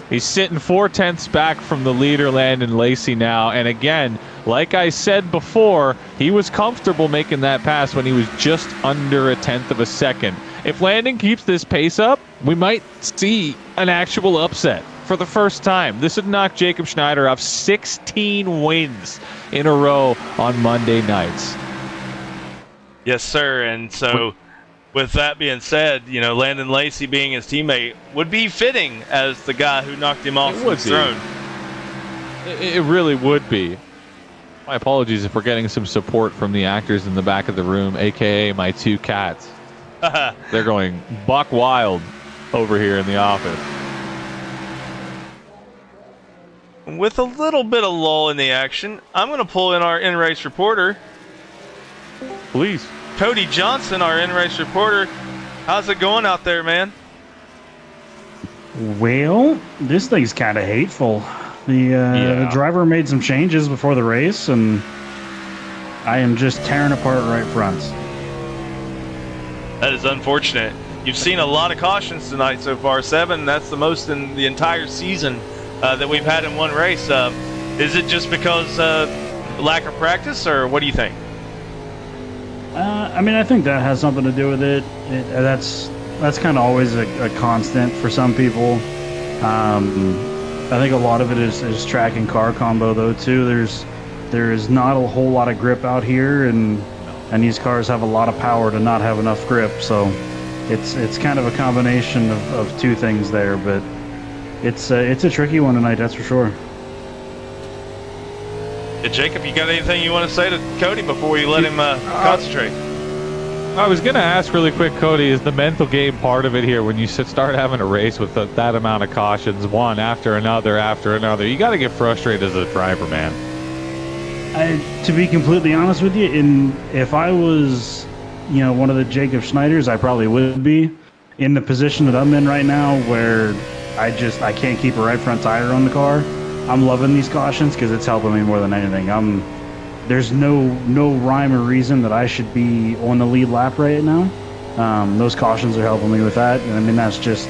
He's sitting 4/10 back from the leader, Landon Lacey, now. And again, like I said before, he was comfortable making that pass when he was just under a 1/10 of a second. If Landon keeps this pace up, we might see an actual upset for the first time. This would knock Jacob Schneider off 16 wins in a row on Monday nights. Yes, sir. And so, with that being said, you know, Landon Lacey being his teammate would be fitting as the guy who knocked him off his throne. It really would be. My apologies if we're getting some support from the actors in the back of the room, a.k.a. my 2 cats. They're going buck wild over here in the office. With a little bit of lull in the action, I'm going to pull in our in-race reporter. Please. Cody Johnson, our in-race reporter. How's it going out there, man? Well, this thing's kind of hateful. The driver made some changes before the race, and I am just tearing apart right fronts. That is unfortunate. You've seen a lot of cautions tonight so far, 7. That's the most in the entire season that we've had in one race. Is it just because lack of practice, or what do you think? I mean, I think that has something to do with it. That's kind of always a constant for some people. I think a lot of it is track and car combo, though, too. There's not a whole lot of grip out here, and these cars have a lot of power to not have enough grip. So it's kind of a combination of 2 things there, but it's a tricky one tonight, that's for sure. Yeah, Jacob, you got anything you want to say to Cody before we let him concentrate? I was going to ask really quick, Cody, is the mental game part of it here when you start having a race with that amount of cautions, one after another after another? You got to get frustrated as a driver, man. To be completely honest with you, if I was, one of the Jacob Schneiders, I probably would be in the position that I'm in right now, where I can't keep a right front tire on the car. I'm loving these cautions because it's helping me more than anything. There's no rhyme or reason that I should be on the lead lap right now. Those cautions are helping me with that, and I mean that's just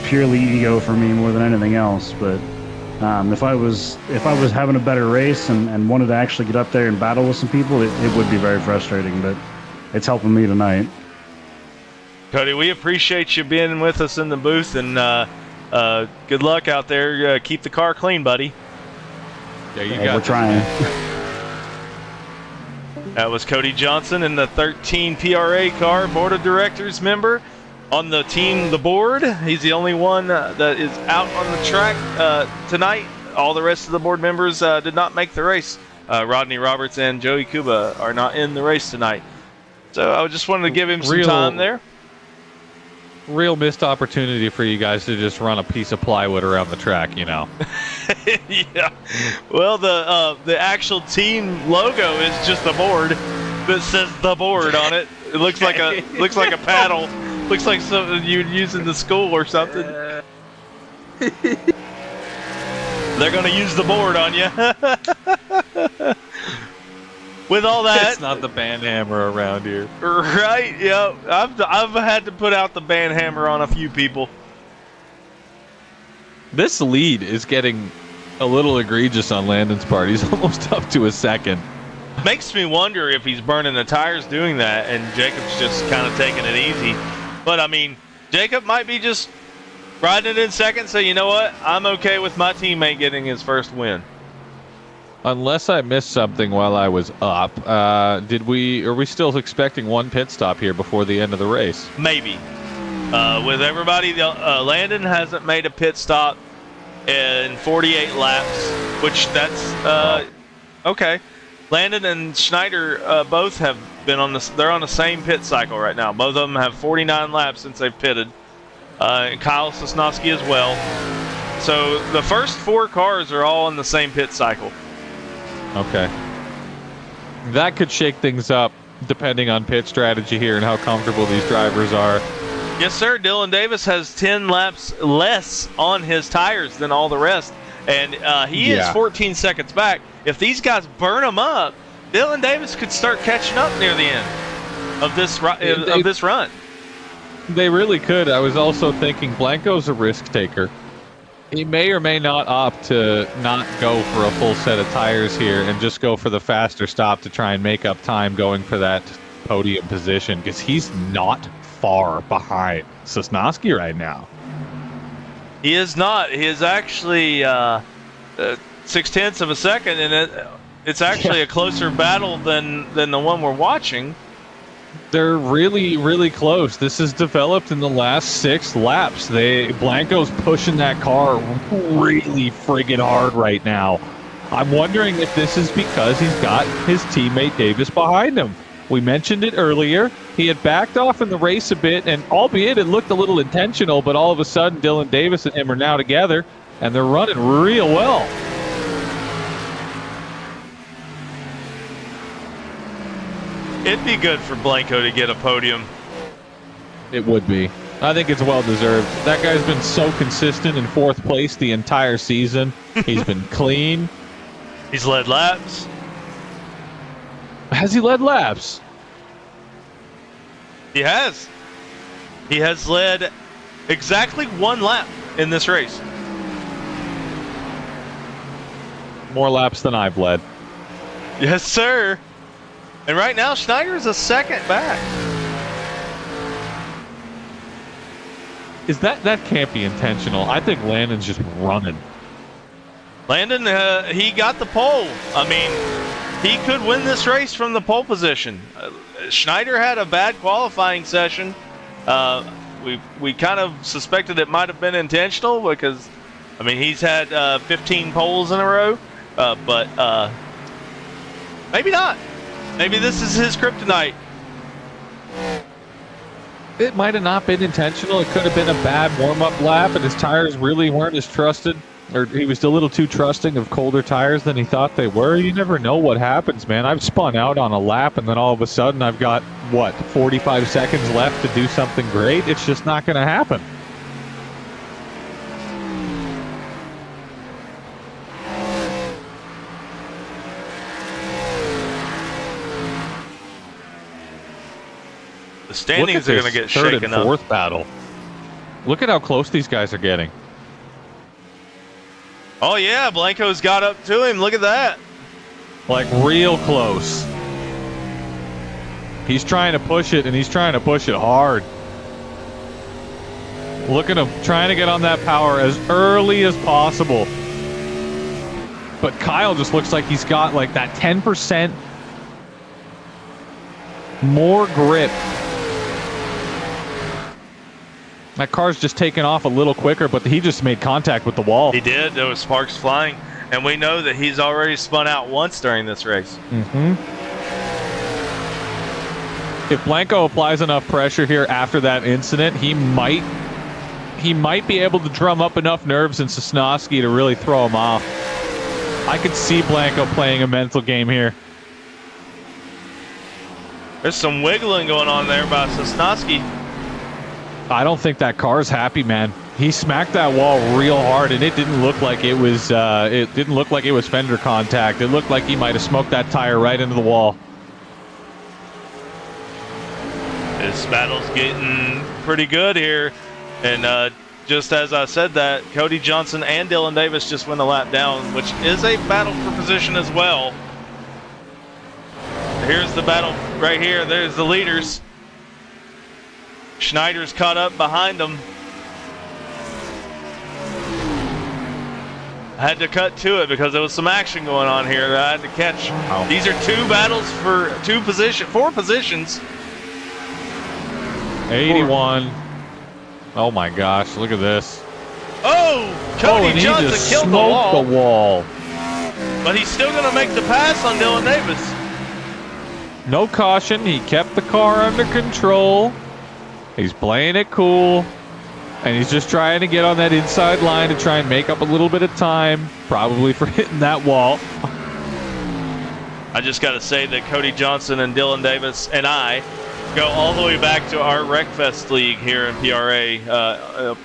purely ego for me more than anything else. But if I was having a better race and wanted to actually get up there and battle with some people, it would be very frustrating. But it's helping me tonight. Cody, we appreciate you being with us in the booth, and good luck out there. Keep the car clean, buddy. Yeah, we're trying. That was Cody Johnson in the 13 PRA car, board of directors member on the team, the board. He's the only one that is out on the track tonight. All the rest of the board members did not make the race. Rodney Roberts and Joey Kuba are not in the race tonight. So I just wanted to give him some time there. Real missed opportunity for you guys to just run a piece of plywood around the track, Yeah. Well, the actual team logo is just a board that says "the board" on it. It looks like a paddle. Looks like something you'd use in the school or something. They're gonna use the board on you. With all that, it's not the band hammer around here, right? Yeah, I've had to put out the band hammer on a few people. This lead is getting a little egregious on Landon's part. He's almost up to a second. Makes me wonder if he's burning the tires doing that, and Jacob's just kind of taking it easy. But I mean, Jacob might be just riding it in second, so you know what? I'm okay with my teammate getting his first win. Unless I missed something while I was up, are we still expecting one pit stop here before the end of the race? Maybe. With everybody, Landon hasn't made a pit stop in 48 laps, which that's okay. Landon and Schneider both have been they're on the same pit cycle right now. Both of them have 49 laps since they've pitted. And Kyle Sosnowski as well. So the first 4 cars are all in the same pit cycle. Okay. That could shake things up depending on pit strategy here and how comfortable these drivers are. Yes, sir. Dylan Davis has 10 laps less on his tires than all the rest, and he is 14 seconds back. If these guys burn him up, Dylan Davis could start catching up near the end of this run. They really could. I was also thinking Blanco's a risk taker. He may or may not opt to not go for a full set of tires here and just go for the faster stop to try and make up time going for that podium position, because he's not far behind Sosnowski right now. He is not. He is actually 0.6 of a second, and it's actually a closer battle than the one we're watching. They're really, really close. This has developed in the last 6 laps. Blanco's pushing that car really friggin' hard right now. I'm wondering if this is because he's got his teammate Davis behind him. We mentioned it earlier. He had backed off in the race a bit, and albeit it looked a little intentional, but all of a sudden Dylan Davis and him are now together, and they're running real well. It'd be good for Blanco to get a podium. It would be. I think it's well deserved. That guy's been so consistent in 4th place the entire season. He's been clean. He's led laps. Has he led laps? He has. He has led exactly 1 lap in this race. More laps than I've led. Yes, sir. And right now, Schneider is a second back. That can't be intentional. I think Landon's just running. Landon, he got the pole. I mean, he could win this race from the pole position. Schneider had a bad qualifying session. We kind of suspected it might have been intentional because, I mean, he's had 15 poles in a row, but maybe not. Maybe this is his kryptonite. It might have not been intentional. It could have been a bad warm-up lap, and his tires really weren't as trusted, or he was a little too trusting of colder tires than he thought they were. You never know what happens, man. I've spun out on a lap, and then all of a sudden I've got, 45 seconds left to do something great? It's just not going to happen. The standings are going to get third shaken and up. fourth battle. Look at how close these guys are getting. Oh, yeah, Blanco's got up to him. Look at that. Like, real close. He's trying to push it, and he's trying to push it hard. Look at him, trying to get on that power as early as possible. But Kyle just looks like he's got, like, that 10% more grip. That car's just taken off a little quicker, but he just made contact with the wall. He did. There was sparks flying. And we know that he's already spun out once during this race. Mm-hmm. If Blanco applies enough pressure here after that incident, he might be able to drum up enough nerves in Sosnowski to really throw him off. I could see Blanco playing a mental game here. There's some wiggling going on there by Sosnowski. I don't think that car's happy, man. He smacked that wall real hard, and it didn't look like it was. It didn't look like it was fender contact. It looked like he might have smoked that tire right into the wall. This battle's getting pretty good here, and just as I said that, Cody Johnson and Dylan Davis just went a lap down, which is a battle for position as well. Here's the battle right here. There's the leaders. Schneider's caught up behind them. I had to cut to it because there was some action going on here that I had to catch. Wow. These are 2 battles for 4 positions. 81. Oh my gosh, look at this. Oh, Cody and he Johnson just killed the smoked wall, the wall. but he's still going to make the pass on Dylan Davis. No caution. He kept the car under control. He's playing it cool. And he's just trying to get on that inside line to try and make up a little bit of time, probably for hitting that wall. I just got to say that Cody Johnson and Dylan Davis and I go all the way back to our Wreckfest league here in PRA,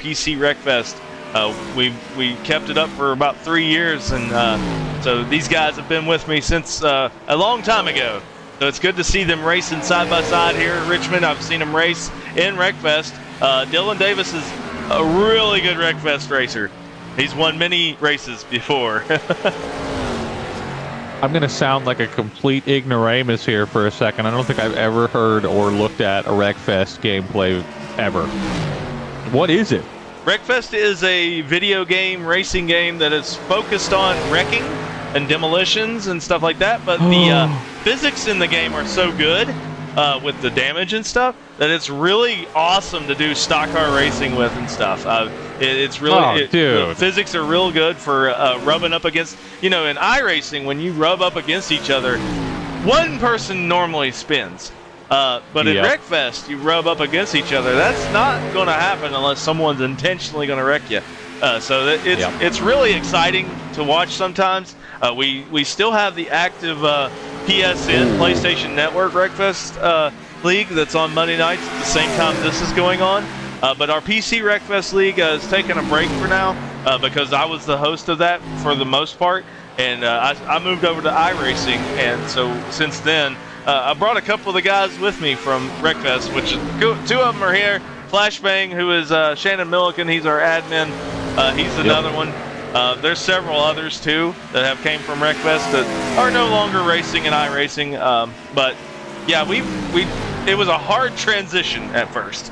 PC Wreckfest. We kept it up for about 3 years, and so these guys have been with me since a long time ago. So it's good to see them racing side by side here in Richmond. I've seen them race in Wreckfest. Dylan Davis is a really good Wreckfest racer. He's won many races before. I'm going to sound like a complete ignoramus here for a second. I don't think I've ever heard or looked at a Wreckfest gameplay ever. What is it? Wreckfest is a video game, racing game that is focused on wrecking and demolitions and stuff like that, but the physics in the game are so good with the damage and stuff that it's really awesome to do stock car racing with and stuff. It's really, the physics are real good for rubbing up against, in iRacing, when you rub up against each other, one person normally spins. But in Wreckfest, you rub up against each other. That's not going to happen unless someone's intentionally going to wreck you. So it's really exciting to watch sometimes. We still have the active PSN, PlayStation Network Wreckfest League that's on Monday nights at the same time this is going on. But our PC Wreckfest League is taking a break for now because I was the host of that for the most part. And I moved over to iRacing. And so since then, I brought a couple of the guys with me from Wreckfest, which is two of them are here. Flashbang, who is Shannon Milliken, he's our admin. He's another one. There's several others too that have came from Wreckfest that are no longer racing in iRacing. But yeah, it was a hard transition at first.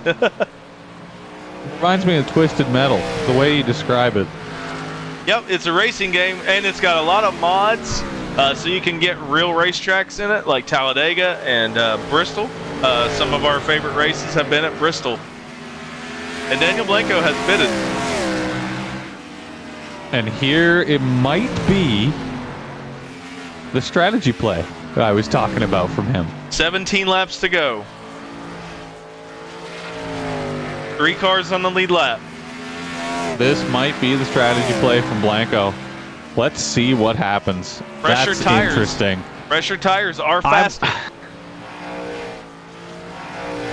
Reminds me of Twisted Metal, the way you describe it. Yep, it's a racing game, and it's got a lot of mods, so you can get real racetracks in it, like Talladega and Bristol. Some of our favorite races have been at Bristol. And Daniel Blanco has fitted. And here it might be the strategy play that I was talking about from him. 17 laps to go. 3 cars on the lead lap. This might be the strategy play from Blanco. Let's see what happens. Pressure That's tires. Interesting. Pressure tires are faster.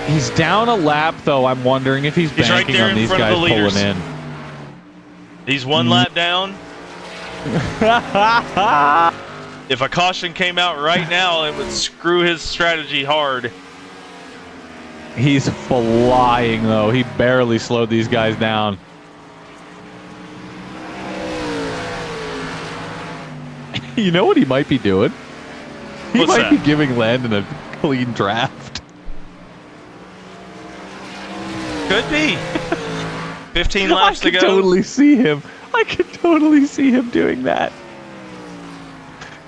He's down a lap, though. I'm wondering if he's banking right on these guys pulling in. He's 1 lap down. If a caution came out right now, it would screw his strategy hard. He's flying, though. He barely slowed these guys down. You know what he might be doing? He might be giving Landon a clean draft. Could be. 15 laps to go. I can totally see him. I can totally see him doing that.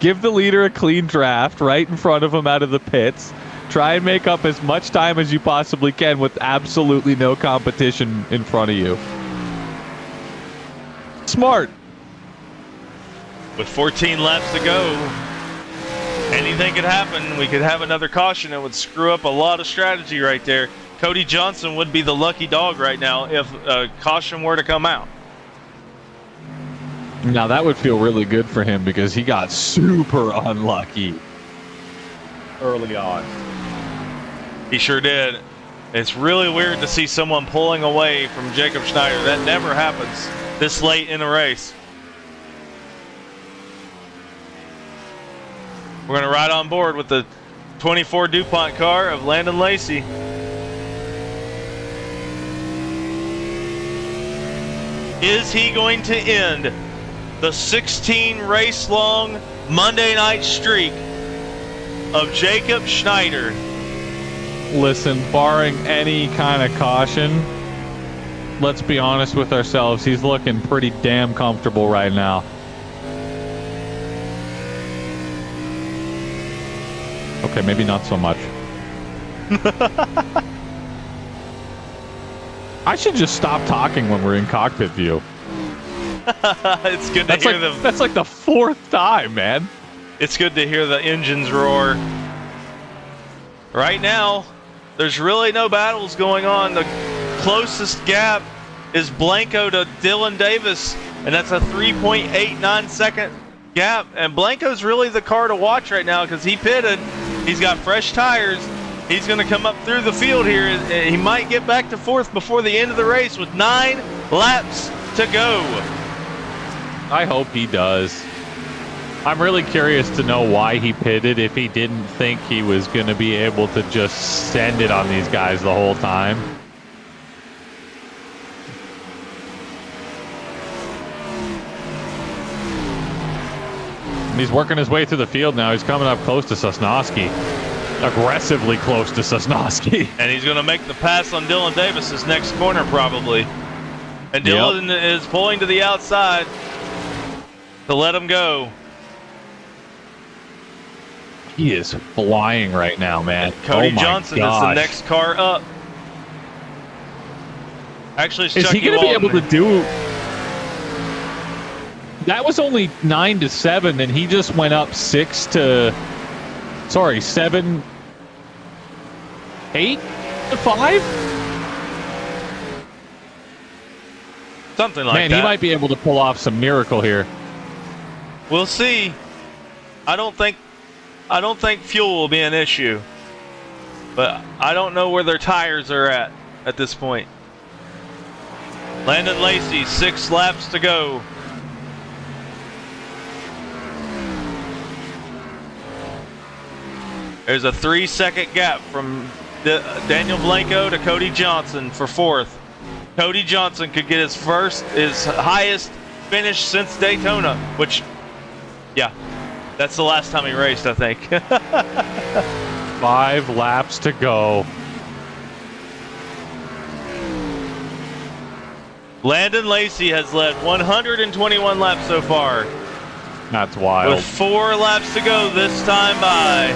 Give the leader a clean draft right in front of him out of the pits. Try and make up as much time as you possibly can with absolutely no competition in front of you. Smart. With 14 laps to go, anything could happen. We could have another caution. It would screw up a lot of strategy right there. Cody Johnson would be the lucky dog right now if a caution were to come out. Now that would feel really good for him because he got super unlucky early on. He sure did. It's really weird to see someone pulling away from Jacob Schneider. That never happens this late in a race. We're going to ride on board with the 24 DuPont car of Landon Lacey. Is he going to end the 16 race long Monday night streak of Jacob Schneider? Listen, barring any kind of caution, let's be honest with ourselves, he's looking pretty damn comfortable right now. Okay, maybe not so much. I should just stop talking when we're in cockpit view. It's good to hear them. That's like the 4th time, man. It's good to hear the engines roar. Right now, there's really no battles going on. The closest gap is Blanco to Dylan Davis, and that's a 3.89 second gap. And Blanco's really the car to watch right now because he pitted. He's got fresh tires. He's going to come up through the field here. He might get back to fourth before the end of the race with 9 laps to go. I hope he does. I'm really curious to know why he pitted if he didn't think he was going to be able to just send it on these guys the whole time. He's working his way through the field now. He's coming up close to Sosnowski. Aggressively close to Sosnowski. And he's going to make the pass on Dylan Davis's next corner probably. And Dylan is pulling to the outside to let him go. He is flying right now, man. And Cody Johnson is the next car up. Actually, it's is he going to be able to do... That was only 9-7, and he just went up 7, 8-5? Something like that. Man, he might be able to pull off some miracle here. We'll see. I don't think fuel will be an issue. But I don't know where their tires are at this point. Landon Lacey, 6 laps to go. There's a 3-second gap from Daniel Blanco to Cody Johnson for fourth. Cody Johnson could get his highest finish since Daytona, which, yeah, that's the last time he raced, I think. 5 laps to go. Landon Lacey has led 121 laps so far. That's wild. With 4 laps to go this time by.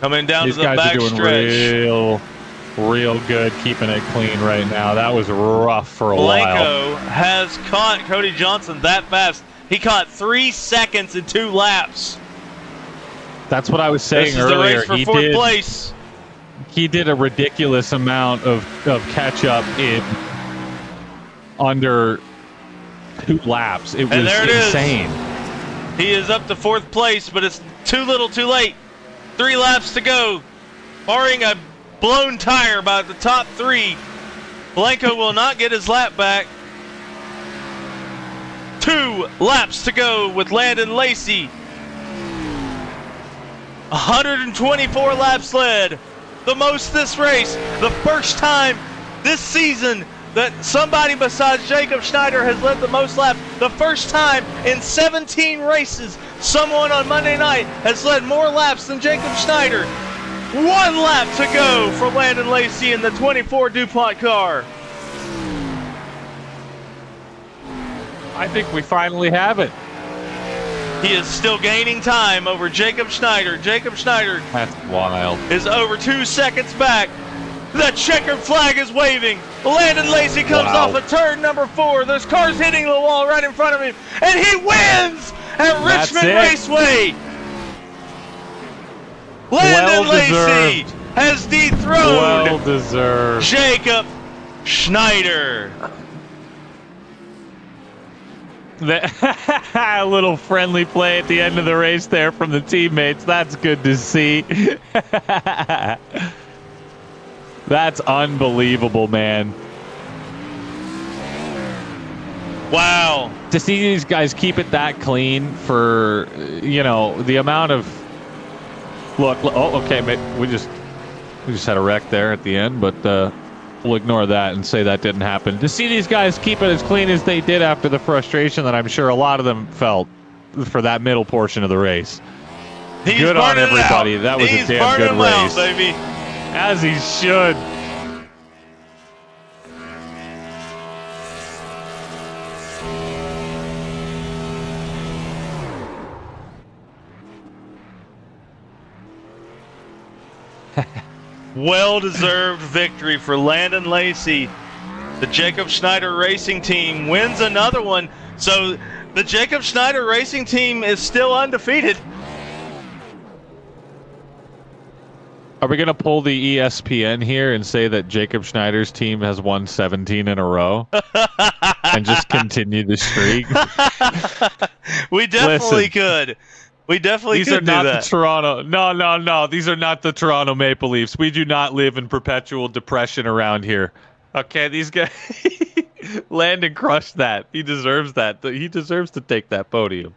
Coming down These to the guys back are doing stretch. real good keeping it clean right now. That was rough for a while. Blanco has caught Cody Johnson that fast. He caught 3 seconds in 2 laps. That's what I was saying earlier. This is the race for fourth place. He did a ridiculous amount of catch up in under 2 laps. It was insane. He is up to 4th place, but it's too little too late. 3 laps to go. Barring a blown tire by the top 3, Blanco will not get his lap back. 2 laps to go with Landon Lacey. 124 laps led. The most this race. The first time this season that somebody besides Jacob Schneider has led the most laps. The first time in 17 races someone on Monday night has led more laps than Jacob Schneider. 1 lap to go for Landon Lacey in the 24 DuPont car. I think we finally have it. He is still gaining time over Jacob Schneider. Jacob Schneider That's wild. is over 2 seconds back. The checkered flag is waving. Landon Lacey comes off of turn number 4. There's cars hitting the wall right in front of him. And he wins at Richmond Raceway. Landon Lacey has dethroned Jacob Schneider. A little friendly play at the end of the race there from the teammates. That's good to see. That's unbelievable, man. Wow. To see these guys keep it that clean for, the amount of... Look, okay, we just had a wreck there at the end, but we'll ignore that and say that didn't happen. To see these guys keep it as clean as they did after the frustration that I'm sure a lot of them felt for that middle portion of the race. Good on everybody. That was a damn good race. Baby. As he should. Well-deserved victory for Landon Lacey. The Jacob Schneider Racing Team wins another one. So the Jacob Schneider Racing Team is still undefeated. Are we going to pull the ESPN here and say that Jacob Schneider's team has won 17 in a row and just continue the streak? We definitely Listen, could. We definitely these are could do not that. the Toronto. No. These are not the Toronto Maple Leafs. We do not live in perpetual depression around here. Okay, these guys. Landon crushed that. He deserves that. He deserves to take that podium.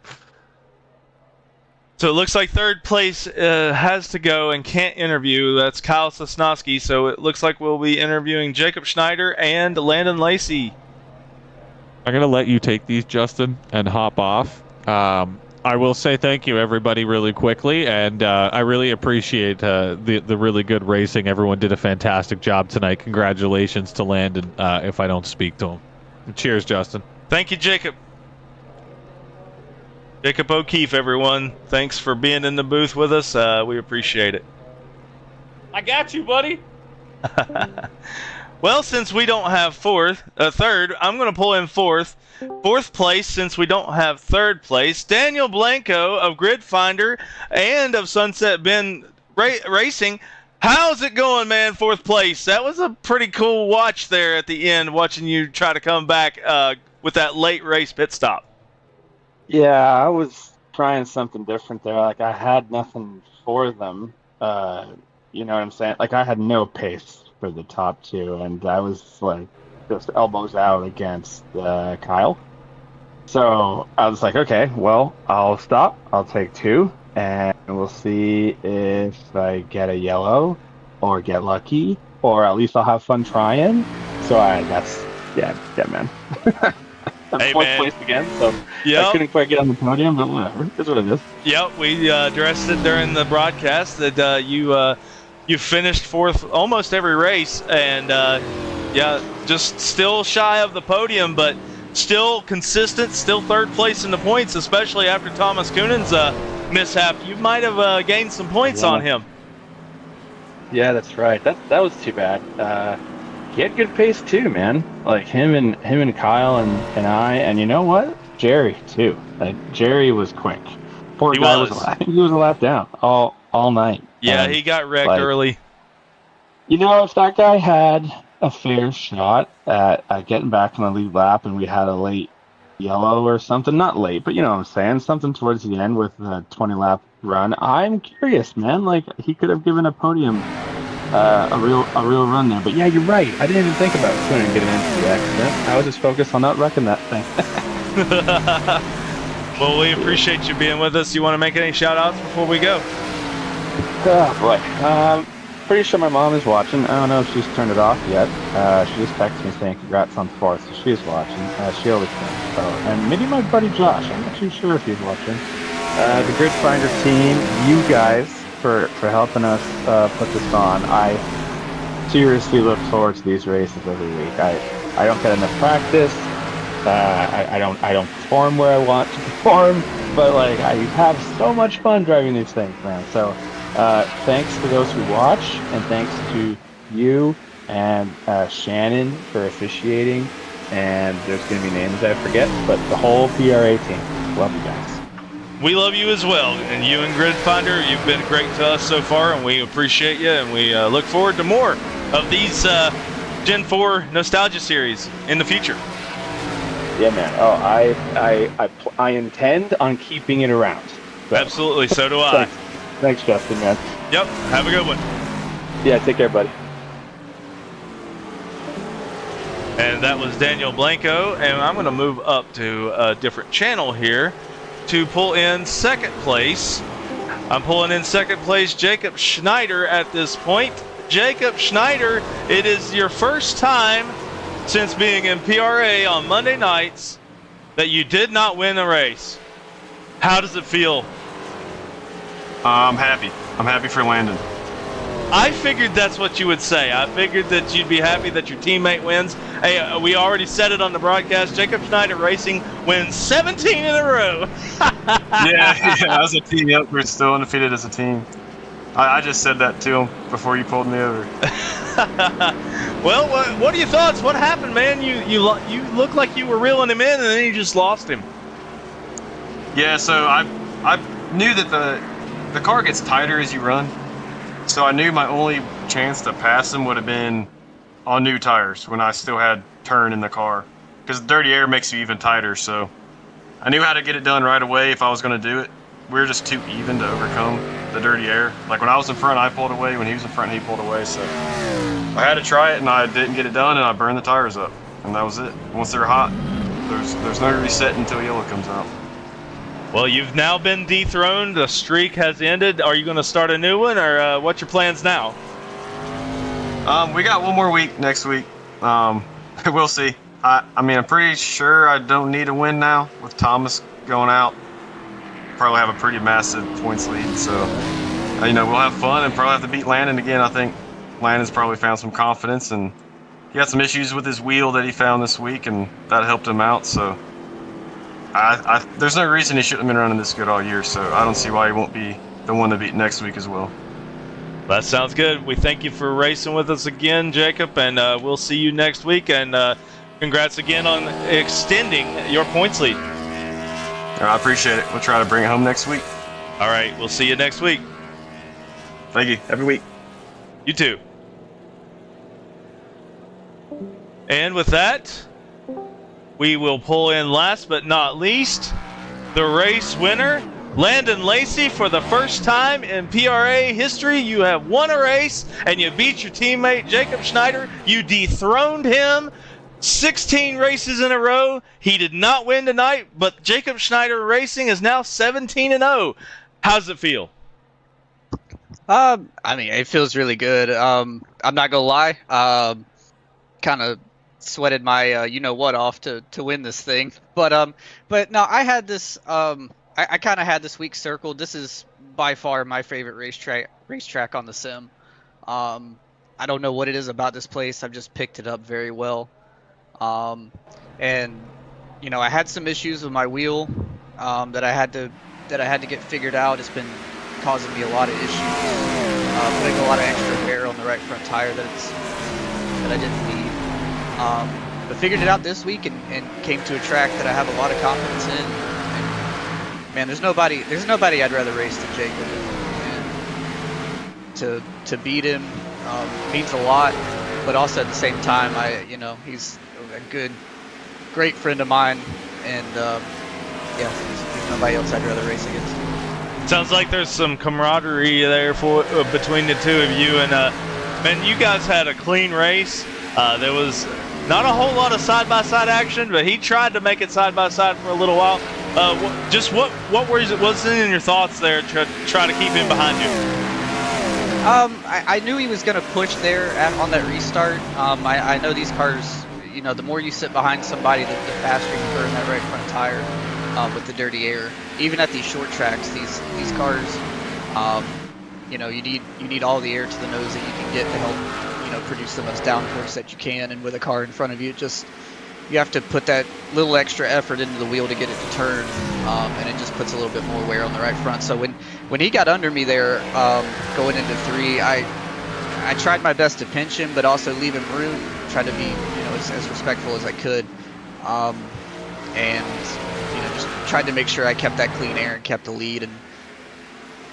So it looks like third place has to go and can't interview. That's Kyle Sosnowski. So it looks like we'll be interviewing Jacob Schneider and Landon Lacey. I'm going to let you take these, Justin, and hop off. I will say thank you, everybody, really quickly, and I really appreciate the really good racing. Everyone did a fantastic job tonight. Congratulations to Landon, if I don't speak to him. Cheers, Justin. Thank you, Jacob. Jacob O'Keefe, everyone. Thanks for being in the booth with us. We appreciate it. I got you, buddy. Well, since we don't have third, I'm going to pull in fourth. Fourth place, since we don't have third place, Daniel Blanco of Grid Finder and of Sunset Bend Racing. How's it going, man? Fourth place. That was a pretty cool watch there at the end, watching you try to come back with that late race pit stop. Yeah, I was trying something different there. Like, I had nothing for them. You know what I'm saying? Like, I had no pace for the top two, and I was like just elbows out against Kyle. So I was like, okay, well, I'll stop. I'll take two, and we'll see if I get a yellow or get lucky, or at least I'll have fun trying. So yeah, man. I'm Hey, fourth man. place again, so Yep. I couldn't quite get on the podium, but whatever. It's what it is. Yep, we addressed it during the broadcast that you finished fourth almost every race, and yeah, just still shy of the podium, but still consistent, still third place in the points, especially after Thomas Coonan's mishap. You might have gained some points on him. Yeah, that's right. That was too bad. He had good pace too, man. Like him and Kyle and I, and you know what? Jerry too. Like Jerry was quick. Poor He guy was. he was a lap down all night. Yeah, And, he got wrecked like, early. You know, if that guy had a fair shot at getting back on the lead lap, and we had a late yellow or something, not late, but you know what I'm saying, something towards the end with a 20 lap run, I'm curious, man. Like he could have given a podium a real run there. But yeah, you're right. I didn't even think about Coonan getting into the accident. I was just focused on not wrecking that thing. Well, we appreciate you being with us. You want to make any shout outs before we go? Oh boy. Pretty sure my mom is watching. I don't know if she's turned it off yet. She just texted me saying congrats on fourth, so she's watching. She always does. So, and maybe my buddy Josh. I'm not too sure if he's watching. The Grid Finder team, you guys for helping us put this on. I seriously look forward to these races every week. I don't get enough practice. I don't perform where I want to perform, but like I have so much fun driving these things, man. So thanks to those who watch, and thanks to you and Shannon for officiating. And there's going to be names I forget, but the whole PRA team. Love you guys. We love you as well, and you and Grid Finder, you've been great to us so far, and we appreciate you, and we look forward to more of these Gen 4 Nostalgia series in the future. Yeah, man. Oh, I intend on keeping it around. So. Absolutely, so do I. Thanks, Justin, man. Yep, have a good one. Yeah, take care, buddy. And that was Daniel Blanco, and I'm going to move up to a different channel here to pull in second place. I'm pulling in second place Jacob Schneider at this point. Jacob Schneider, it is your first time since being in PRA on Monday nights that you did not win a race. How does it feel? I'm happy. I'm happy for Landon. I figured that's what you would say. I figured that you'd be happy that your teammate wins. Hey, we already said it on the broadcast. Jacob Schneider Racing wins 17 in a row. yeah, as a team, yep, we're still undefeated as a team. I just said that to him before you pulled me over. Well, what are your thoughts? What happened, man? You looked like you were reeling him in, and then you just lost him. Yeah, so I knew that the car gets tighter as you run. So I knew my only chance to pass him would have been on new tires when I still had turn in the car, because dirty air makes you even tighter. So I knew how to get it done right away if I was going to do it. We were just too even to overcome the dirty air. Like when I was in front, I pulled away. When he was in front, he pulled away. So I had to try it, and I didn't get it done, and I burned the tires up, and that was it. Once they're hot, there's no reset until yellow comes out. Well, you've now been dethroned. The streak has ended. Are you going to start a new one, or what's your plans now? We got one more week next week. We'll see. I mean, I'm pretty sure I don't need a win now with Thomas going out. Probably have a pretty massive points lead, so we'll have fun and probably have to beat Landon again. I think Landon's probably found some confidence, and he had some issues with his wheel that he found this week, and that helped him out. So there's no reason he shouldn't have been running this good all year. So I don't see why he won't be the one to beat next week as well. That sounds good. We thank you for racing with us again, Jacob, and we'll see you next week. And congrats again on extending your points lead. I appreciate it. We'll try to bring it home next week. All right, we'll see you next week. Thank you. Every week. You too. And with that, we will pull in last but not least the race winner, Landon Lacey. For the first time in PRA history, you have won a race and you beat your teammate Jacob Schneider. You dethroned him 16 races in a row. He did not win tonight, but Jacob Schneider Racing is now 17-0. How does it feel? I mean, it feels really good. I'm not gonna lie. Kind of sweated my you-know-what off to win this thing. But no, I had this. I kind of had this week circled. This is by far my favorite racetrack on the sim. I don't know what it is about this place. I've just picked it up very well. And I had some issues with my wheel that I had to get figured out. It's been causing me a lot of issues, putting a lot of extra wear on the right front tire that I didn't need. But figured it out this week and came to a track that I have a lot of confidence in. And man, there's nobody I'd rather race than Jacob. And to beat him means a lot, but also at the same time, he's a great friend of mine, and there's nobody else I'd rather race against. Sounds like there's some camaraderie there between the two of you, and man, you guys had a clean race. There was not a whole lot of side-by-side action, but he tried to make it side-by-side for a little while. What's in your thoughts there to try to keep him behind you? I knew he was going to push there on that restart. I know these cars, the more you sit behind somebody, the faster you burn that right front tire with the dirty air. Even at these short tracks, these cars, you need all the air to the nose that you can get to help, produce the most downforce that you can. And with a car in front of you, you have to put that little extra effort into the wheel to get it to turn, and it just puts a little bit more wear on the right front. So when he got under me there, going into 3, I tried my best to pinch him, but also leave him room. Tried to be, as respectful as I could, and just tried to make sure I kept that clean air and kept the lead. And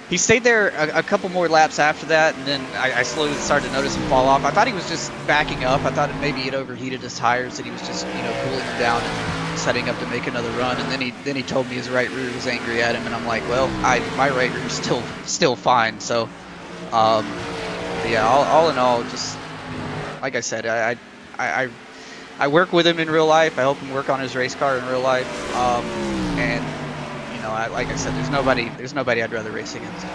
he stayed there a couple more laps after that, and then I slowly started to notice him fall off. I thought he was just backing up. I thought maybe he'd overheated his tires, that he was just cooling them down and setting up to make another run. And then he told me his right rear was angry at him, and I'm like, well, my right rear is still fine. So all in all, just like I said, I work with him in real life. I help him work on his race car in real life, and like I said, there's nobody I'd rather race against.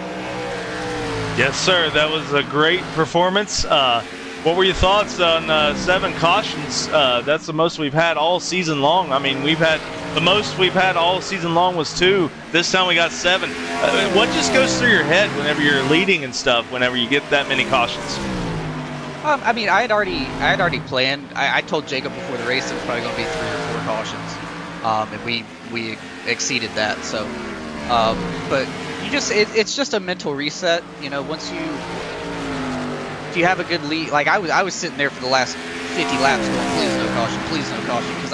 Yes, sir. That was a great performance. What were your thoughts on 7 cautions? That's the most we've had all season long. I mean, the most we've had all season long was 2. This time we got 7. What just goes through your head whenever you're leading and stuff? Whenever you get that many cautions? I mean, I had already planned. I told Jacob before the race it was probably going to be 3 or 4 cautions, and we exceeded that. So, but it's just a mental reset. If you have a good lead, like I was sitting there for the last 50 laps going, please no caution, because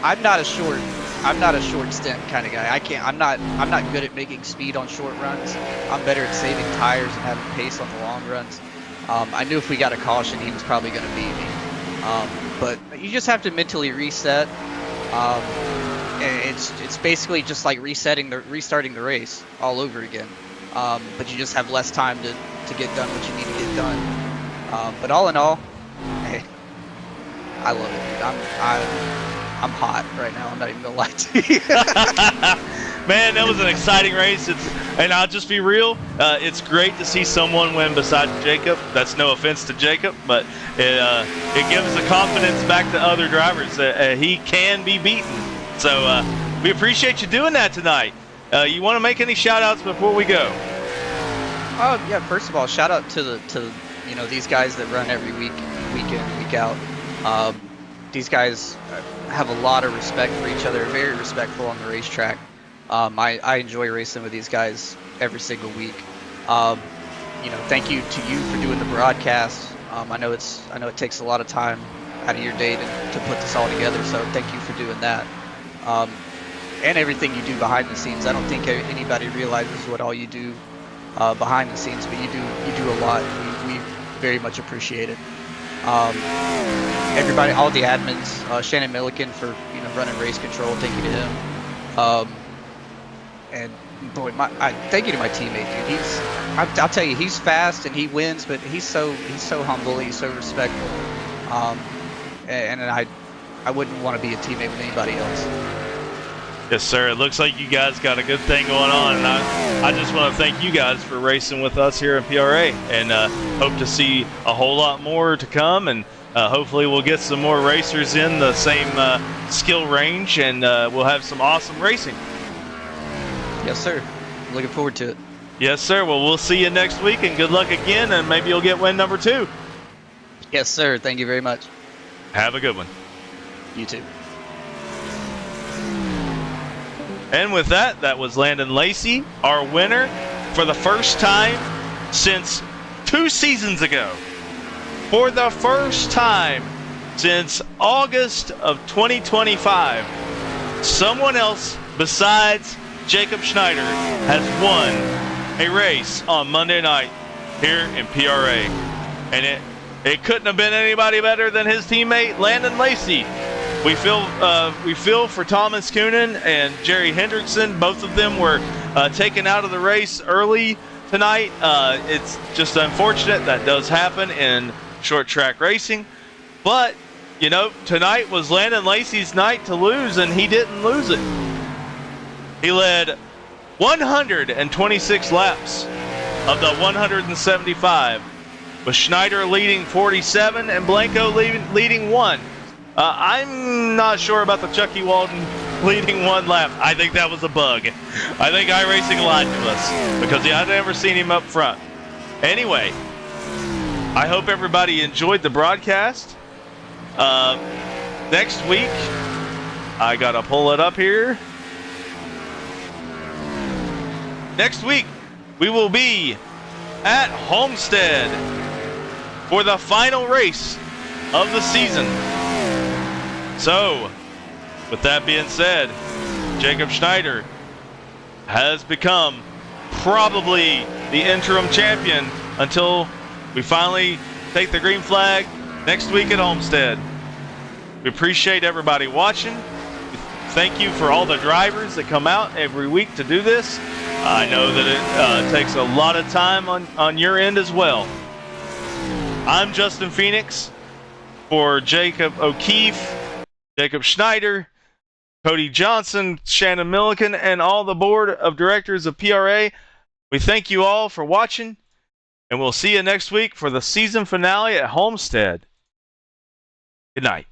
I'm not a short I'm not a short stint kind of guy. I'm not good at making speed on short runs. I'm better at saving tires and having pace on the long runs. I knew if we got a caution, he was probably going to beat me. But you just have to mentally reset. And it's basically just like restarting the race all over again. But you just have less time to get done what you need to get done. But all in all, hey, I love it, dude. I'm hot right now. I'm not even gonna lie to you. Man, that was an exciting race. And I'll just be real. It's great to see someone win besides Jacob. That's no offense to Jacob, but it gives the confidence back to other drivers that he can be beaten. So we appreciate you doing that tonight. You want to make any shout-outs before we go? Oh yeah. First of all, shout out to these guys that run every week in, week out. These guys have a lot of respect for each other, very respectful on the racetrack. I enjoy racing with these guys every single week. Thank you to you for doing the broadcast. I know it takes a lot of time out of your day to put this all together, so thank you for doing that. And everything you do behind the scenes. I don't think anybody realizes what all you do behind the scenes, but you do a lot. We very much appreciate it. Everybody, all the admins, Shannon Milliken for running race control. Thank you to him. And boy, thank you to my teammate, dude. I'll tell you, he's fast and he wins, but he's so humble. He's so respectful. And I wouldn't want to be a teammate with anybody else. Yes, sir. It looks like you guys got a good thing going on, and I just want to thank you guys for racing with us here in PRA, and hope to see a whole lot more to come, and hopefully we'll get some more racers in the same skill range, and we'll have some awesome racing. Yes, sir. Looking forward to it. Yes, sir. Well, we'll see you next week, and good luck again, and maybe you'll get win number 2. Yes, sir. Thank you very much. Have a good one. You too. And with that, that was Landon Lacey, our winner for the first time since 2 seasons ago. For the first time since August of 2025, someone else besides Jacob Schneider has won a race on Monday night here in PRA. And it couldn't have been anybody better than his teammate, Landon Lacey. We feel for Thomas Coonan and Jerry Hendrickson. Both of them were taken out of the race early tonight. It's just unfortunate that does happen in short track racing. But, tonight was Landon Lacey's night to lose, and he didn't lose it. He led 126 laps of the 175, with Schneider leading 47 and Blanco leading 1. I'm not sure about the Chucky Walden leading 1 lap. I think that was a bug. I think iRacing lied to us because I've never seen him up front. Anyway, I hope everybody enjoyed the broadcast. Next week, I gotta pull it up here. Next week, we will be at Homestead for the final race of the season. So, with that being said, Jacob Schneider has become probably the interim champion until we finally take the green flag next week at Homestead. We appreciate everybody watching. Thank you for all the drivers that come out every week to do this. I know that it takes a lot of time on your end as well. I'm Justin Phoenix for Jacob O'Keefe, Jacob Schneider, Cody Johnson, Shannon Milliken, and all the board of directors of PRA. We thank you all for watching, and we'll see you next week for the season finale at Homestead. Good night.